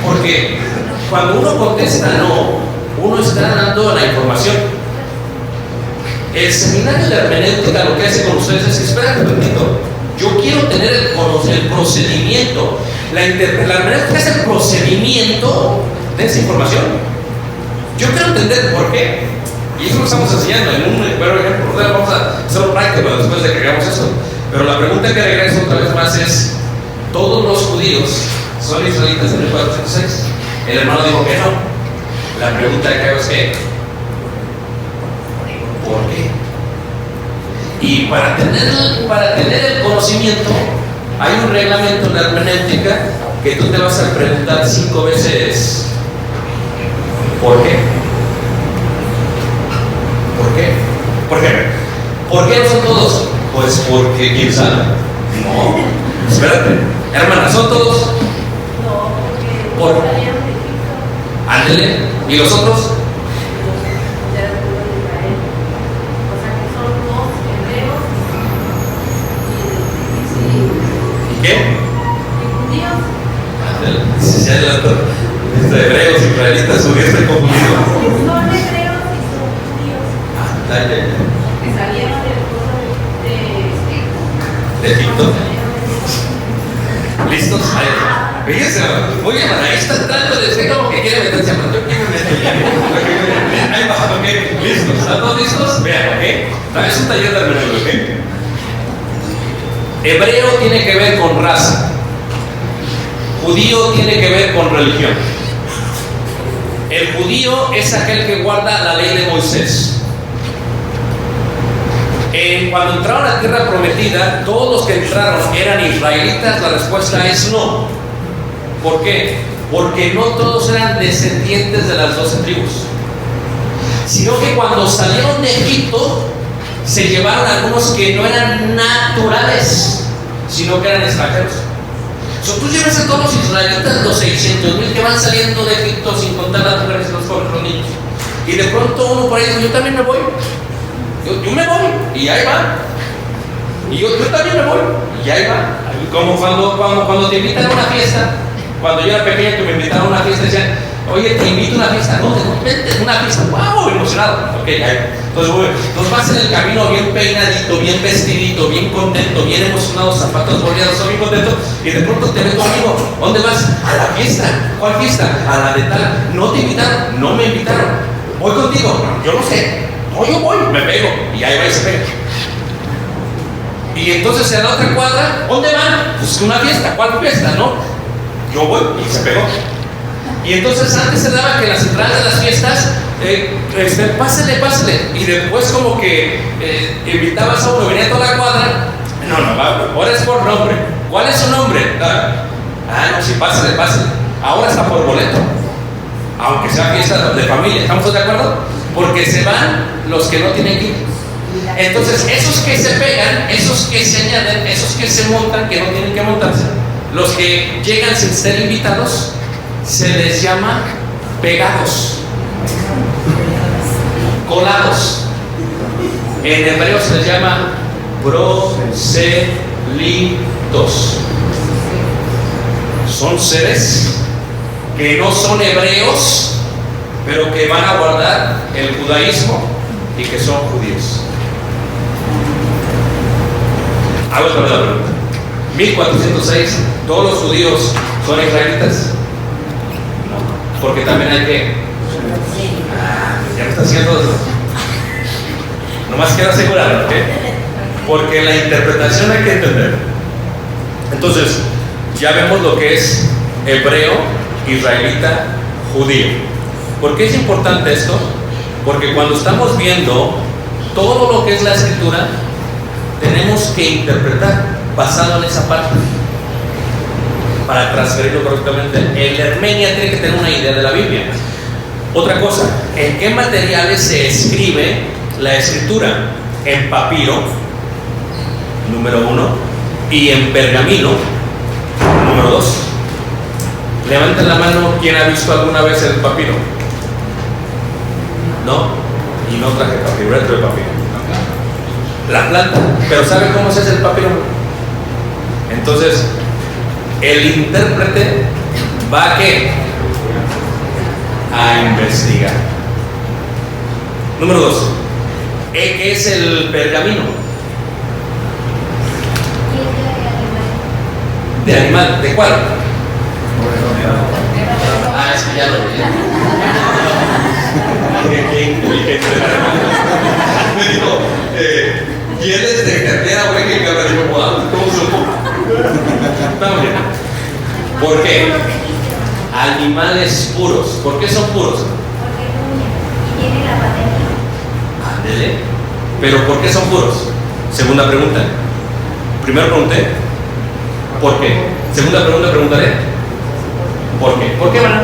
Porque cuando uno contesta no, uno está dando la información. El seminario de hermenéutica lo que hace con ustedes es: espera un poquito, yo quiero tener el procedimiento. La hermenéutica es el procedimiento de esa información. Yo quiero entender por qué. Y eso lo estamos enseñando en un ejemplo. Vamos a hacerlo práctico después de que hagamos esto. Pero la pregunta que regreso otra vez más es: ¿todos los judíos son israelitas en el 406? El hermano dijo que no. La pregunta que hago es que ¿por qué? Y para tener el conocimiento, hay un reglamento en la hermenéutica que tú te vas a preguntar 5 veces ¿por qué? ¿Por qué? ¿Por qué? ¿Por qué no son todos? Pues porque quién sabe. No, espérate, hermana, ¿son todos? No, porque ¿Por? salieron de Egipto, Ándele. ¿Y los otros? del pueblo de Israel. O sea que son dos hebreos ¿Y qué? y judíos. Ándele. Si ya hebreos, israelitas, judíos, estoy confundido. Son hebreos y son judíos Ándale. que salieron del pueblo de Egipto. ¿De Egipto? Salieron de Egipto. ¿Listos? Fíjense, oye, ahí está tratando de decir como que quiere meterse a yo quiero meterse. Ahí va, ok, listos. ¿Están todos listos? Vean, ok. Es un taller de hermenéutica, ok. Hebreo tiene que ver con raza. Judío tiene que ver con religión. El judío es aquel que guarda la ley de Moisés. Cuando entraron a la tierra prometida, todos los que entraron eran israelitas. La respuesta es no. ¿Por qué? Porque no todos eran descendientes de las 12 tribus, sino que cuando salieron de Egipto se llevaron algunos que no eran naturales, sino que eran extranjeros. Tú llevas a todos los israelitas, los 600,000 que van saliendo de Egipto, sin contar las mujeres y los jóvenes, los niños, y de pronto uno por ahí dice: yo también me voy. Yo me voy, y ahí va. Y yo también me voy, y ahí va. Como cuando te invitan a una fiesta. Cuando yo era pequeño, que me invitaron a una fiesta, decían: oye, te invito a una fiesta. No, vente, una fiesta. ¡Wow! Emocionado. Ok, ahí. Entonces vas en el camino bien peinadito, bien vestidito, bien contento, bien emocionado, zapatos boleados, bien contento, y de pronto te ve tu amigo: ¿dónde vas? A la fiesta. ¿Cuál fiesta? A la de tal. No te invitaron, no me invitaron. Voy contigo. No, yo no sé. No, yo voy, me pego. Y ahí va y se pega. Y entonces en la otra cuadra, ¿dónde van? Pues una fiesta. ¿Cuál fiesta? No, yo voy, y se pegó. Y entonces antes se daba que en las entradas de las fiestas, pásele. Y después como que invitabas a uno, venía toda la cuadra. No, ahora es por nombre. ¿Cuál es su nombre? No, sí, pásele. Ahora está por boleto. Aunque sea fiesta de familia, ¿estamos de acuerdo? Porque se van los que no tienen que ir. Entonces, esos que se pegan, esos que se añaden, esos que se montan, que no tienen que montarse, los que llegan sin ser invitados, se les llama pegados, colados. En hebreo se les llama proselitos. Son seres que no son hebreos, pero que van a guardar el judaísmo y que son judíos. Hago otra vez la pregunta. 1406, ¿todos los judíos son israelitas? No, porque también hay que... ya me está haciendo eso. Nomás quiero asegurarlo, ¿ok? Porque la interpretación hay que entender. Entonces, ya vemos lo que es hebreo, israelita, judío. ¿Por qué es importante esto? Porque cuando estamos viendo todo lo que es la escritura, tenemos que interpretar basado en esa parte para transferirlo correctamente. El Hermenia tiene que tener una idea de la Biblia. Otra cosa, ¿en qué materiales se escribe la escritura? En papiro, número 1, y en pergamino, número 2. Levanten la mano, ¿quién ha visto alguna vez el papiro? No, y no traje papiro, dentro de papiro. La planta, pero ¿sabe cómo se hace el papiro? Entonces, el intérprete va a ¿qué? A investigar. Número 2, ¿qué es el pergamino? ¿De animal? ¿De cuál? Es que ya lo vi. Qué inteligente. Me dijo, pieles de cartera, güey, que cabra. Digo, ¿cómo supo? Está bien. ¿Por qué? Animales puros. ¿Por qué son puros? Porque es uña y tiene la paternidad. Ándele. ¿Pero por qué son puros? Segunda pregunta. Primero pregunté, ¿por qué? Segunda pregunta, preguntaré, ¿por qué? ¿Por qué van a?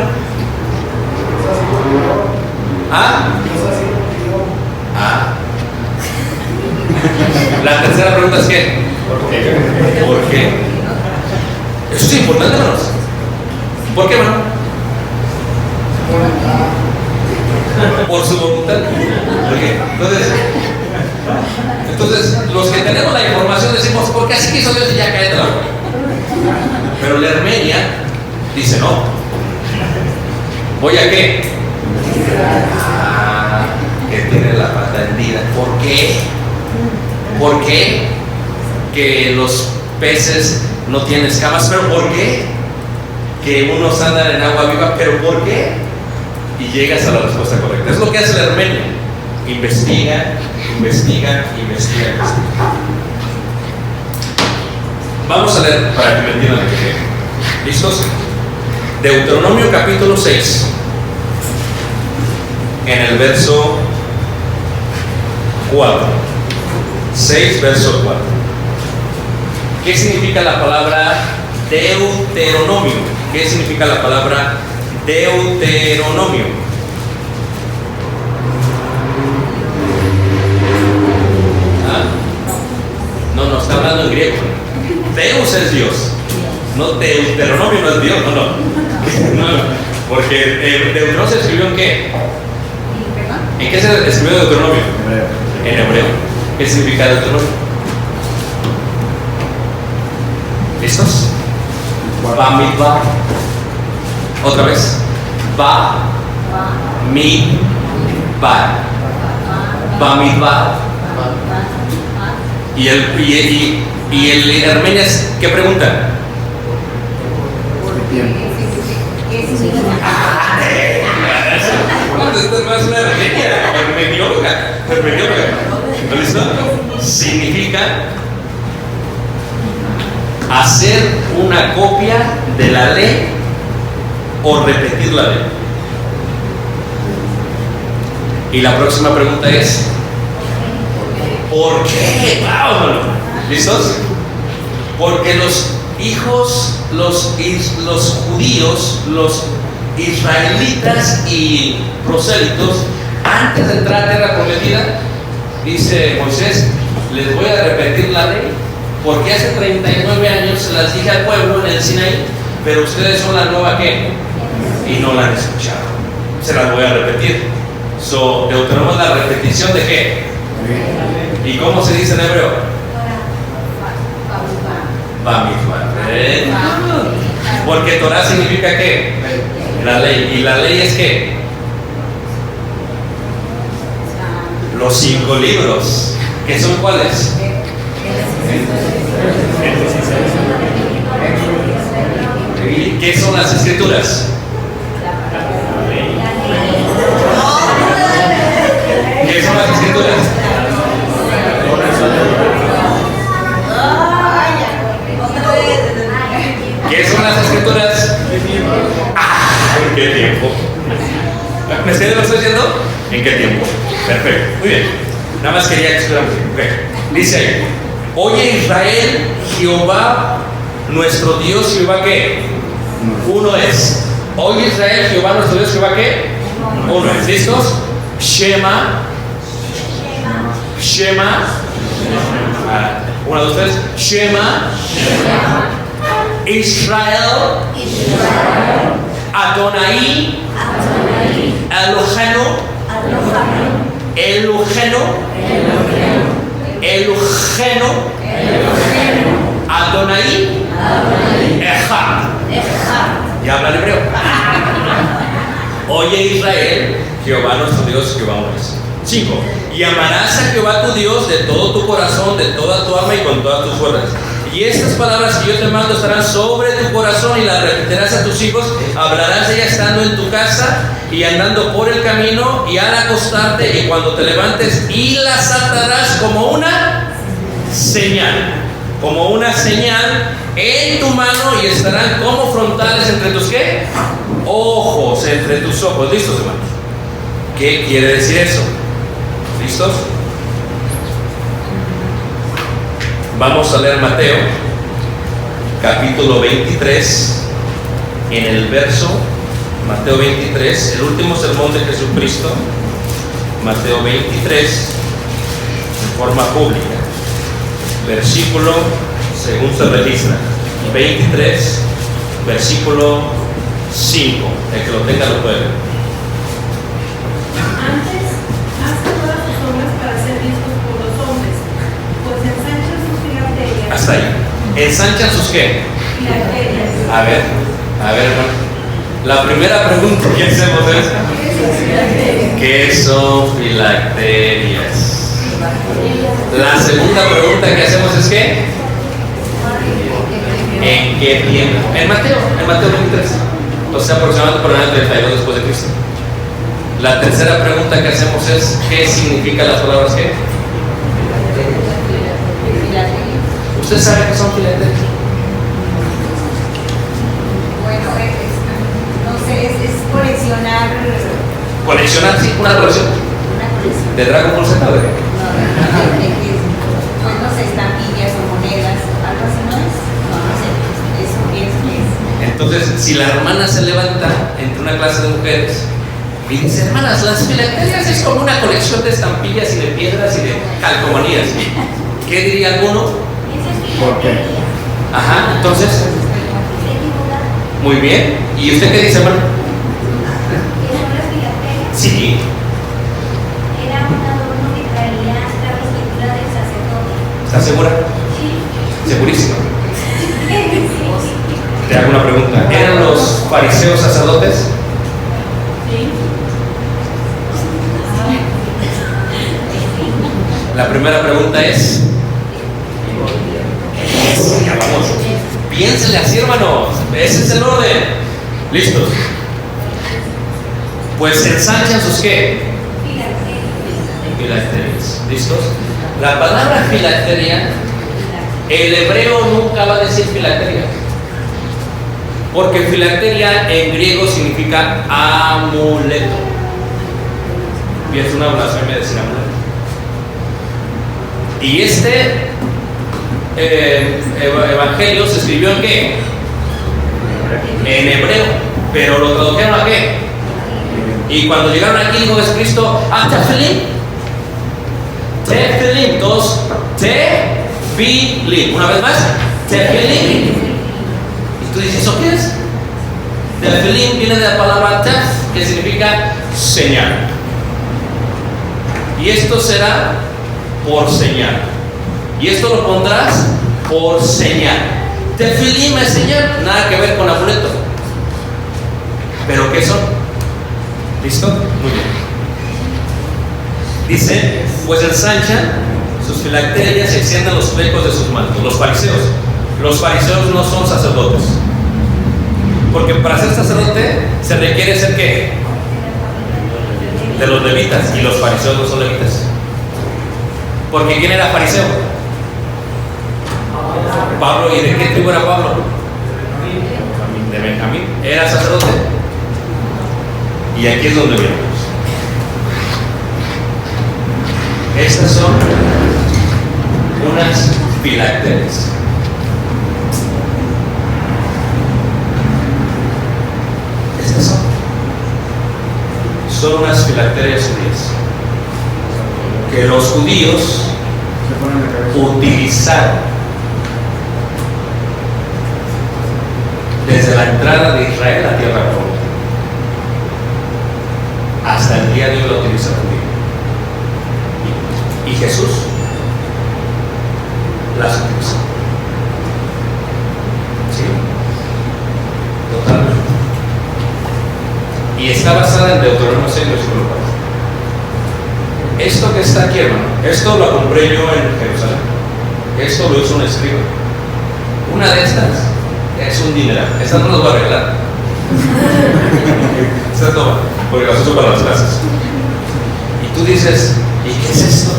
La tercera pregunta es ¿qué? ¿Por qué? Eso es importante, hermanos. ¿Por qué, hermano? Por su voluntad. ¿Por qué? Entonces, los que tenemos la información decimos, porque así quiso Dios y ya cae de la boca. Pero la Hermenia dice, no. ¿Voy a qué? Que tiene la pata hendida. ¿Por qué? ¿Por qué? Que los peces no tienen escamas. ¿Pero por qué? Que unos andan en agua viva. ¿Pero por qué? Y llegas a la respuesta correcta. Es lo que hace la Hermenia. Investiga. Vamos a leer para que me entiendan lo que quiero. ¿Listos? Deuteronomio capítulo 6. en el verso 4. 6, verso 4. ¿Qué significa la palabra Deuteronomio? ¿Qué significa la palabra Deuteronomio? ¿Ah? No, está hablando en griego. Deus es Dios. No, Deuteronomio no es Dios, no. Porque Deuteronomio se escribió en qué? ¿En qué se escribió Deuteronomio? En hebreo. ¿Qué significa Deuteronomio? ¿Listos? Bamidbar. Otra vez. Bamidbar. Y el Herménias, ¿qué pregunta? ¿Qué significa? Esto no es una hermenióloga. ¿Listo? Significa hacer una copia de la ley o repetir la ley. Y la próxima pregunta es ¿por qué? ¡Wow! ¿Listos? Porque los hijos, los judíos, los israelitas y prosélitos, antes de entrar a tierra prometida, dice Moisés, les voy a repetir la ley, porque hace 39 años se las dije al pueblo en el Sinaí, pero ustedes son la nueva ¿qué? Y no la han escuchado. Se las voy a repetir. Deuteronomio es la repetición de ¿qué? ¿Y cómo se dice en hebreo? Bamidbar. Porque Torah significa ¿qué? La ley. ¿Y la ley es qué? Los 5 libros. ¿Qué son cuáles? ¿Qué son las escrituras? ¿Qué son las escrituras? ¿Qué son las escrituras? ¿En qué tiempo? ¿Me estoy diciendo? ¿En qué tiempo? Perfecto, muy bien. Nada más quería explicar. Dice ahí, oye Israel, Jehová, nuestro Dios, Jehová ¿qué? Uno es. Oye Israel, Jehová, nuestro Dios, Jehová ¿qué? Uno es. ¿Listos? Shema. Una, dos, tres. Shema. Israel. Adonai. Eloheno. Adonai. Echad. ¿Ya hablan hebreo? Oye Israel, Jehová nuestro Dios, Jehová uno es. 5. Y amarás a Jehová tu Dios de todo tu corazón, de toda tu alma y con todas tus fuerzas. Y estas palabras que yo te mando estarán sobre tu corazón y las repetirás a tus hijos. Hablarás de ellas estando en tu casa y andando por el camino y al acostarte y cuando te levantes, y las atarás como una señal. Como una señal en tu mano y estarán como frontales entre tus ¿qué? Ojos, entre tus ojos. ¿Listos, hermanos? ¿Qué quiere decir eso? ¿Listos? Vamos a leer Mateo, capítulo 23, en el verso, Mateo 23, el último sermón de Jesucristo, Mateo 23, en forma pública, versículo, según se registra, 23, versículo 5, el que lo tenga lo puede ver. Antes, haz todas tus obras para ser vistos por los hombres, pues ensanchan sus filacterias. Hasta ahí. ¿Ensanchan sus qué? Filacterias. A ver, hermano. La primera pregunta que hacemos es: ¿qué son filacterias? La segunda pregunta que hacemos es: ¿qué? ¿En qué tiempo? En Mateo 23. O sea, aproximadamente por el año 32 después de Cristo. La tercera pregunta que hacemos es: ¿qué significan las palabras qué? ¿Usted sabe qué son filacterias? Bueno, no sé, es coleccionar Coleccionar, sí, una colección. Una colección. ¿De Dragon Ball Z o de qué? Pues no sé, estampillas o monedas, algo así, ¿no es? No sé, eso pienso que es. Entonces, si la hermana se levanta entre una clase de mujeres y dice, hermanas, las filacterias es como una colección de estampillas y de piedras y de calcomanías. ¿Qué diría alguno? Eso es ¿Por qué? filatelia. Ajá, entonces, Se equivoca. muy bien. ¿Y usted qué dice, hermano? Que son las filatelia. Sí. Era un adorno que traía la vestidura del sacerdote. ¿Está segura? Sí. Segurísima. Sí. Te hago una pregunta. ¿Eran los fariseos sacerdotes? Sí. La primera pregunta es... Ya vamos. Piénsenle así, hermanos. Ese es el orden. ¿Listos? Pues se ensanchan sus qué? Filacterias. ¿Listos? La palabra filacteria, el hebreo nunca va a decir filacteria. Porque filacteria en griego significa amuleto. Y es una blasfemia decir amuleto. Y este evangelio se escribió en qué? En hebreo. Pero lo tradujeron a qué? Y cuando llegaron aquí dijo Jesucristo, tefilim. Tefilim. Todos. Tefilim. Una vez más. Tefilim. Y tú dices, ¿eso qué es? Tefilim viene de la palabra tef, que significa señal. Y esto será por señal. Y esto lo pondrás por señal. Tefilim es señal, nada que ver con amuleto. ¿Pero qué son? ¿Listo? Muy bien. Dice, pues ensanchan sus filacterias y extienden los flecos de sus mantos. Los fariseos. Los fariseos no son sacerdotes. Porque para ser sacerdote se requiere ser ¿qué? De los levitas. Y los fariseos no son levitas. Porque ¿quién era fariseo? Pablo. ¿Y de qué tribu era Pablo? De Benjamín. Era sacerdote. Y aquí es donde vienen. Estas son unas filacterias. Estas son unas filacterias judías que los judíos Se ponen la cabeza. utilizaron desde la entrada de Israel a tierra prometida. Hasta el día de hoy lo utiliza el judío. Y Jesús las utilizó. ¿Sí? Totalmente. Y está basada en Deuteronomio 6, versículo 4. Esto que está aquí, hermano, esto lo compré yo en Jerusalén. Esto lo hizo un escriba. Una de estas es un dineral. Estas no las voy a arreglar. Estas no, porque las uso para las clases. Y tú dices, ¿y qué es esto?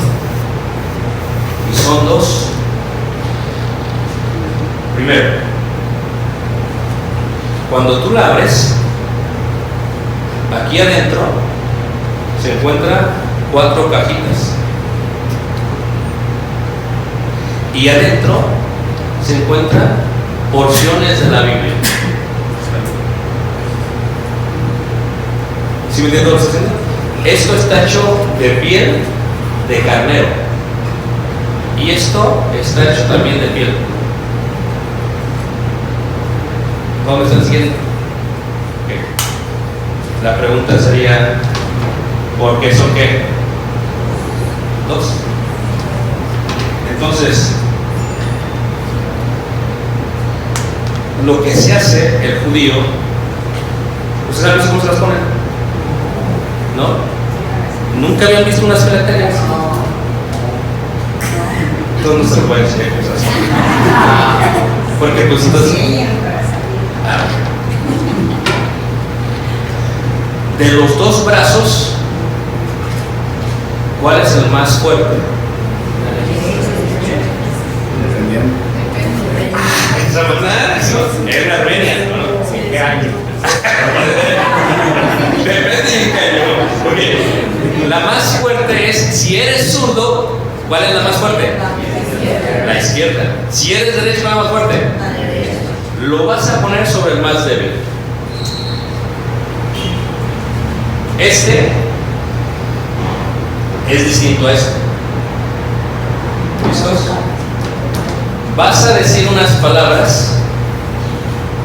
Y son dos. Primero, cuando tú la abres, aquí adentro se encuentran 4 cajitas. Y adentro se encuentran porciones de la Biblia. ¿Sí me entiendes lo que estoy haciendo? Esto está hecho de piel de carnero. Y esto está hecho también de piel. ¿Cómo me están siguiendo? Okay. La pregunta sería, ¿por qué son qué? 2. Entonces, lo que se hace el judío, ¿ustedes saben cómo se las ponen? ¿No? ¿Nunca habían visto unas filacterias? Entonces no se puede decir cosas así. Porque pues entonces... De los 2 brazos, ¿cuál es el más fuerte? Dependiendo. Esa verdad, es la Armenia, ¿no? ¿Qué año? Depende de qué año. La más fuerte es, si eres zurdo, ¿cuál es la más fuerte? La izquierda. Si eres derecho, ¿cuál es la más fuerte? Lo vas a poner sobre el más débil. Este es distinto a este. ¿Listos? Vas a decir unas palabras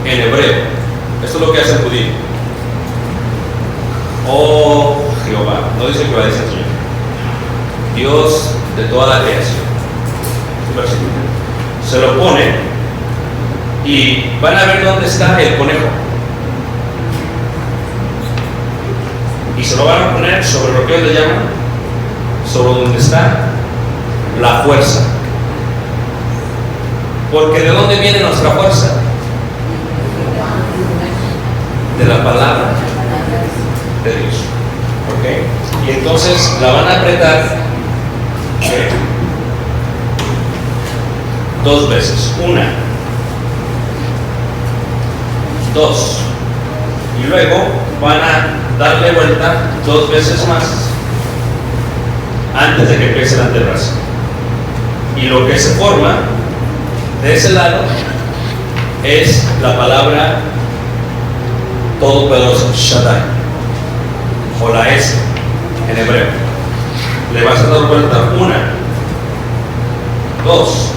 en hebreo. Esto es lo que hace el judío. Oh Jehová, no dice Jehová, dice el Señor, Dios de toda la creación. Este versículo. Se lo pone y van a ver dónde está el conejo. Y se lo van a poner sobre lo que ellos le llaman, sobre donde está la fuerza. Porque ¿de dónde viene nuestra fuerza? De la palabra de Dios. ¿Ok? Y entonces la van a apretar dos veces. Una, dos. Y luego van a darle vuelta dos veces más antes de que empiece el antebrazo. Y lo que se forma de ese lado es la palabra todopoderoso, Shaddai, o la S en hebreo. Le vas a dar vuelta una, dos,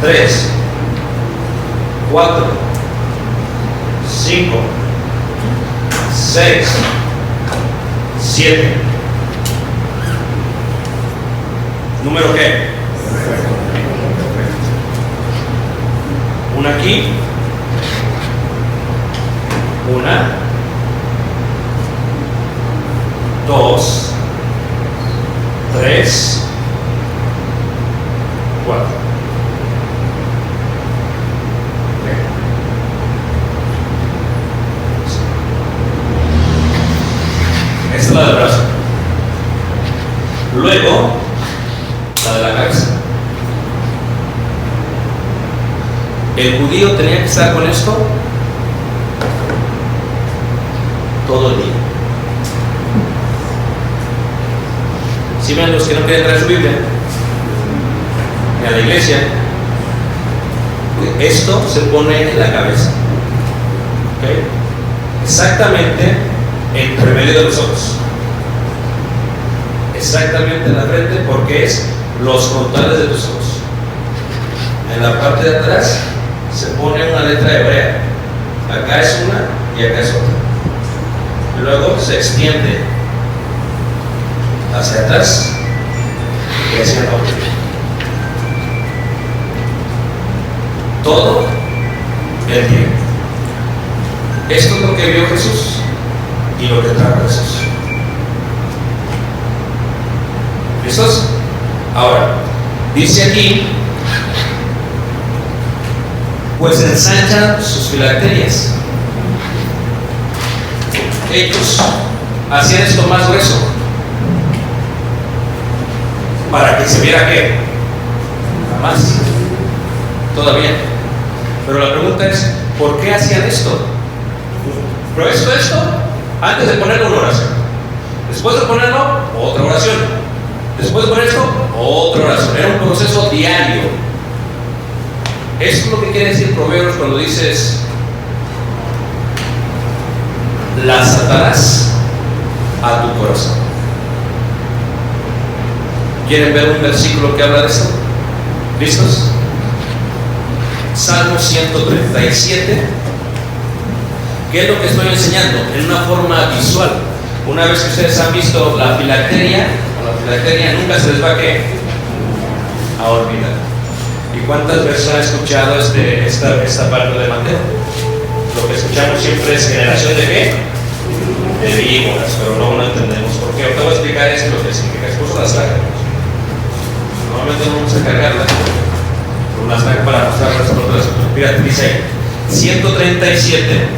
tres, cuatro, cinco, seis, siete. ¿Número qué? Una aquí, una, dos, tres, cuatro. Esta es la del brazo. Luego, la de la cabeza. El judío tenía que estar con esto todo el día. Si ven los que no quieren traer su Biblia ni a la iglesia, esto se pone en la cabeza. ¿Okay? Exactamente entre medio de los ojos. Exactamente en la frente, porque es los frontales de tus ojos. En la parte de atrás se pone una letra hebrea. Acá es una y acá es otra. Y luego se extiende hacia atrás y hacia el otro. Todo el tiempo. Esto es lo que vio Jesús y lo que trajo Jesús. ¿Listos? Ahora, dice aquí, pues ensanchan sus filacterias. Ellos hacían esto más grueso para que se viera que más todavía. Pero la pregunta es, ¿por qué hacían esto? Pero esto antes de ponerlo una oración, después de ponerlo otra oración, después de poner esto otra oración. Era un proceso diario. Esto es lo que quiere decir Proverbios cuando dices: las atarás a tu corazón. ¿Quieren ver un versículo que habla de esto? ¿Listos? Salmo 137. ¿Qué es lo que estoy enseñando? En una forma visual. Una vez que ustedes han visto la filacteria, nunca se les va a olvidar. ¿Y cuántas veces han escuchado esta parte de Mateo? Lo que escuchamos siempre es generación de qué? De víboras, pero no entendemos por qué. Ahorita voy a explicar eso, lo que significa. Esposo las lágrimas. Normalmente no vamos a cargarlas, pero las traigo para mostrarlas por otras. Fíjate, dice ahí, 137,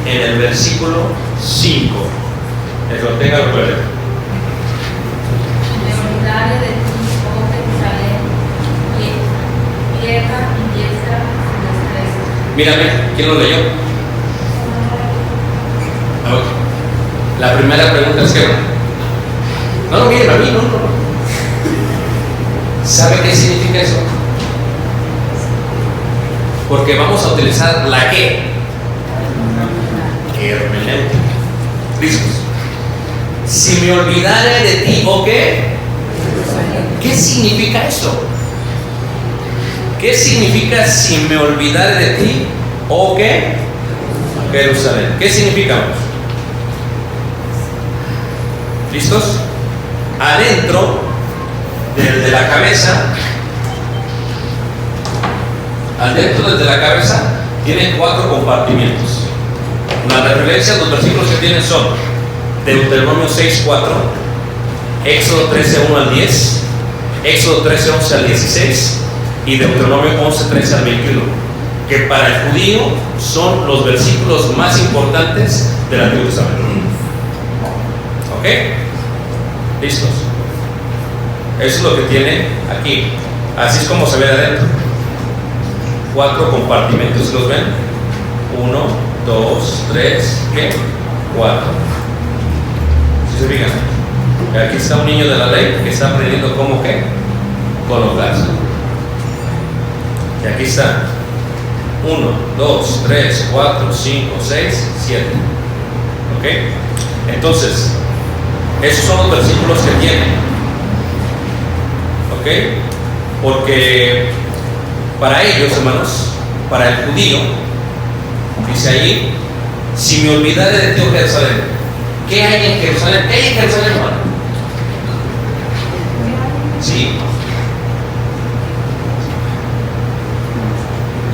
en el versículo 5. El que lo tenga lo puede. Memorable de ti, oh Jerusalén, vieja y diestra destreza. Mírame, ¿quién lo leyó? La primera pregunta es que no lo miren a mí, no. ¿Sabe qué significa eso? Porque vamos a utilizar la que hermenéutica. ¿Listos? Si me olvidare de ti, ¿o qué? ¿Qué significa eso? ¿Qué significa si me olvidare de ti, o qué? Jerusalén. ¿Qué significamos? ¿Listos? Adentro de la cabeza, desde la cabeza, tiene 4 compartimientos. Las referencias, los versículos que tienen son Deuteronomio 6:4, Éxodo 13:1 al 10, Éxodo 13:11 al 16 y Deuteronomio 11:13 al 21, que para el judío son los versículos más importantes del Antiguo Testamento. ¿Ok? ¿Listos? Eso es lo que tiene aquí. Así es como se ve adentro. 4 compartimentos, ¿los ven? 1, 2, 3, ¿qué? 4. ¿Sí se fijan? Aquí está un niño de la ley que está aprendiendo cómo, ¿qué? Colocarse. Y aquí está 1, 2, 3, 4, 5, 6, 7. ¿Ok? Entonces, esos son los versículos que tiene. ¿Ok? Porque para ellos, hermanos, para el judío, dice allí, si me olvidare de ti, oh Jerusalén. ¿Qué hay en Jerusalén? ¿Qué hay en Jerusalén, hermano? Sí.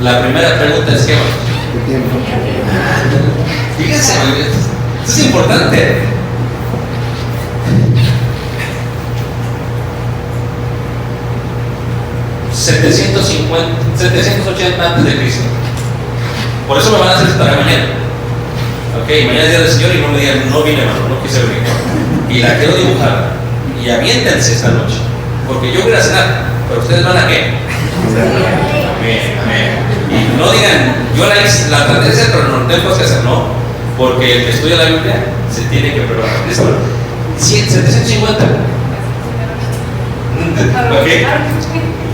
La primera pregunta es ¿qué, hermano? ¿Qué tiempo? Fíjense, hermano, esto es importante. $780 antes de Cristo. Por eso me van a hacer para mañana. Ok, mañana es día del Señor y no me digan, no vine, hermano, no quise venir. Y la quiero dibujar. Y aviéntense esta noche. Porque yo voy a cenar, pero ustedes van a qué? Amén. Y no digan, yo la traté de hacer, pero no tengo que hacer, no. Porque el que estudia la Biblia se tiene que preparar. ¿Listo? 750. Ok.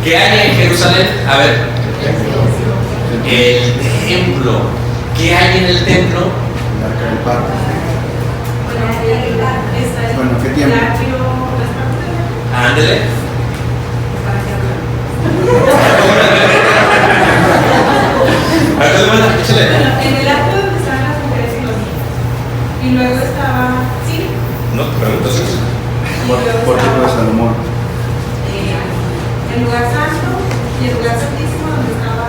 ¿Qué hay en Jerusalén? A ver, el templo. ¿Qué hay en el templo? El arca del pacto. Bueno, ¿qué el tiempo? atrio, Ándele. Échale. en el atrio donde estaban las mujeres y los niños. Y luego estaba, sí, No te pregunto eso. y luego Pórtico de estaba Salomón. el lugar santo y el lugar santísimo donde estaba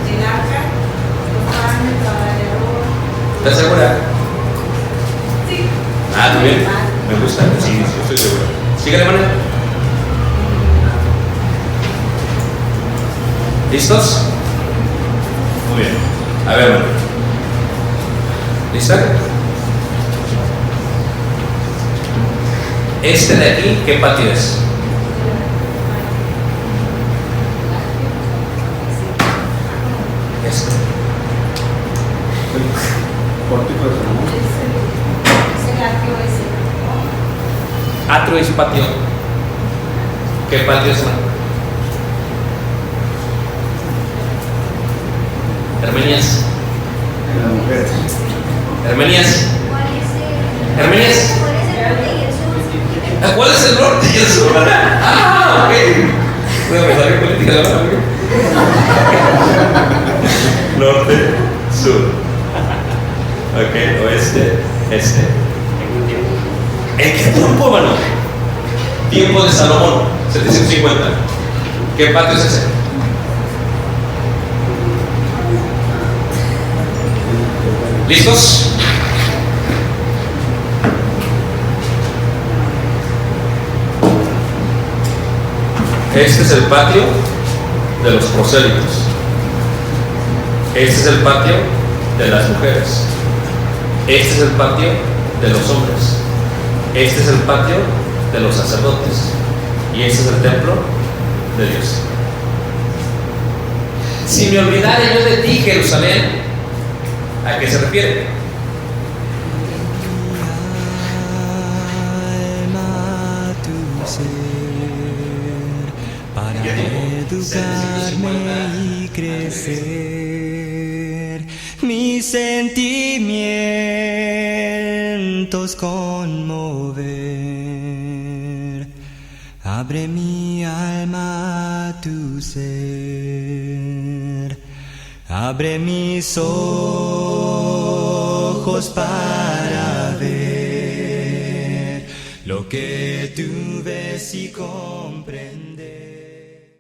el arca, los panes, el tabernáculo. ¿Estás segura? Sí. Ah, muy bien. Me gusta. Sí, yo estoy seguro. Síguele, hermano. ¿Listos? Muy bien. A ver, hermano. ¿Lista? Este de aquí, ¿qué patio es? Este. Pórtico de Salomón. Es el atrio ese. Atrio es patio. ¿Qué patio es, hermano? Hermenias. Las mujeres. Hermenias. ¿Cuál es el Hermenias. ¿Cuál es el norte y el sur? ¿Cuál es el norte y el sur? Ah, ok. Bueno, me salió política la verdad. Norte, sur. Ok, oeste, este. ¿En qué tiempo, hermano? Tiempo de Salomón, 750. ¿Qué patio es ese? ¿Listos? Este es el patio de los prosélitos. Este es el patio de las mujeres. Este es el patio de los hombres. Este es el patio de los sacerdotes. Y este es el templo de Dios. Si me olvidare yo de ti, Jerusalén, ¿a qué se refiere? educarme y crecer, mis sentimientos conmover. Abre mi alma a tu ser, abre mis ojos para ver lo que tú ves y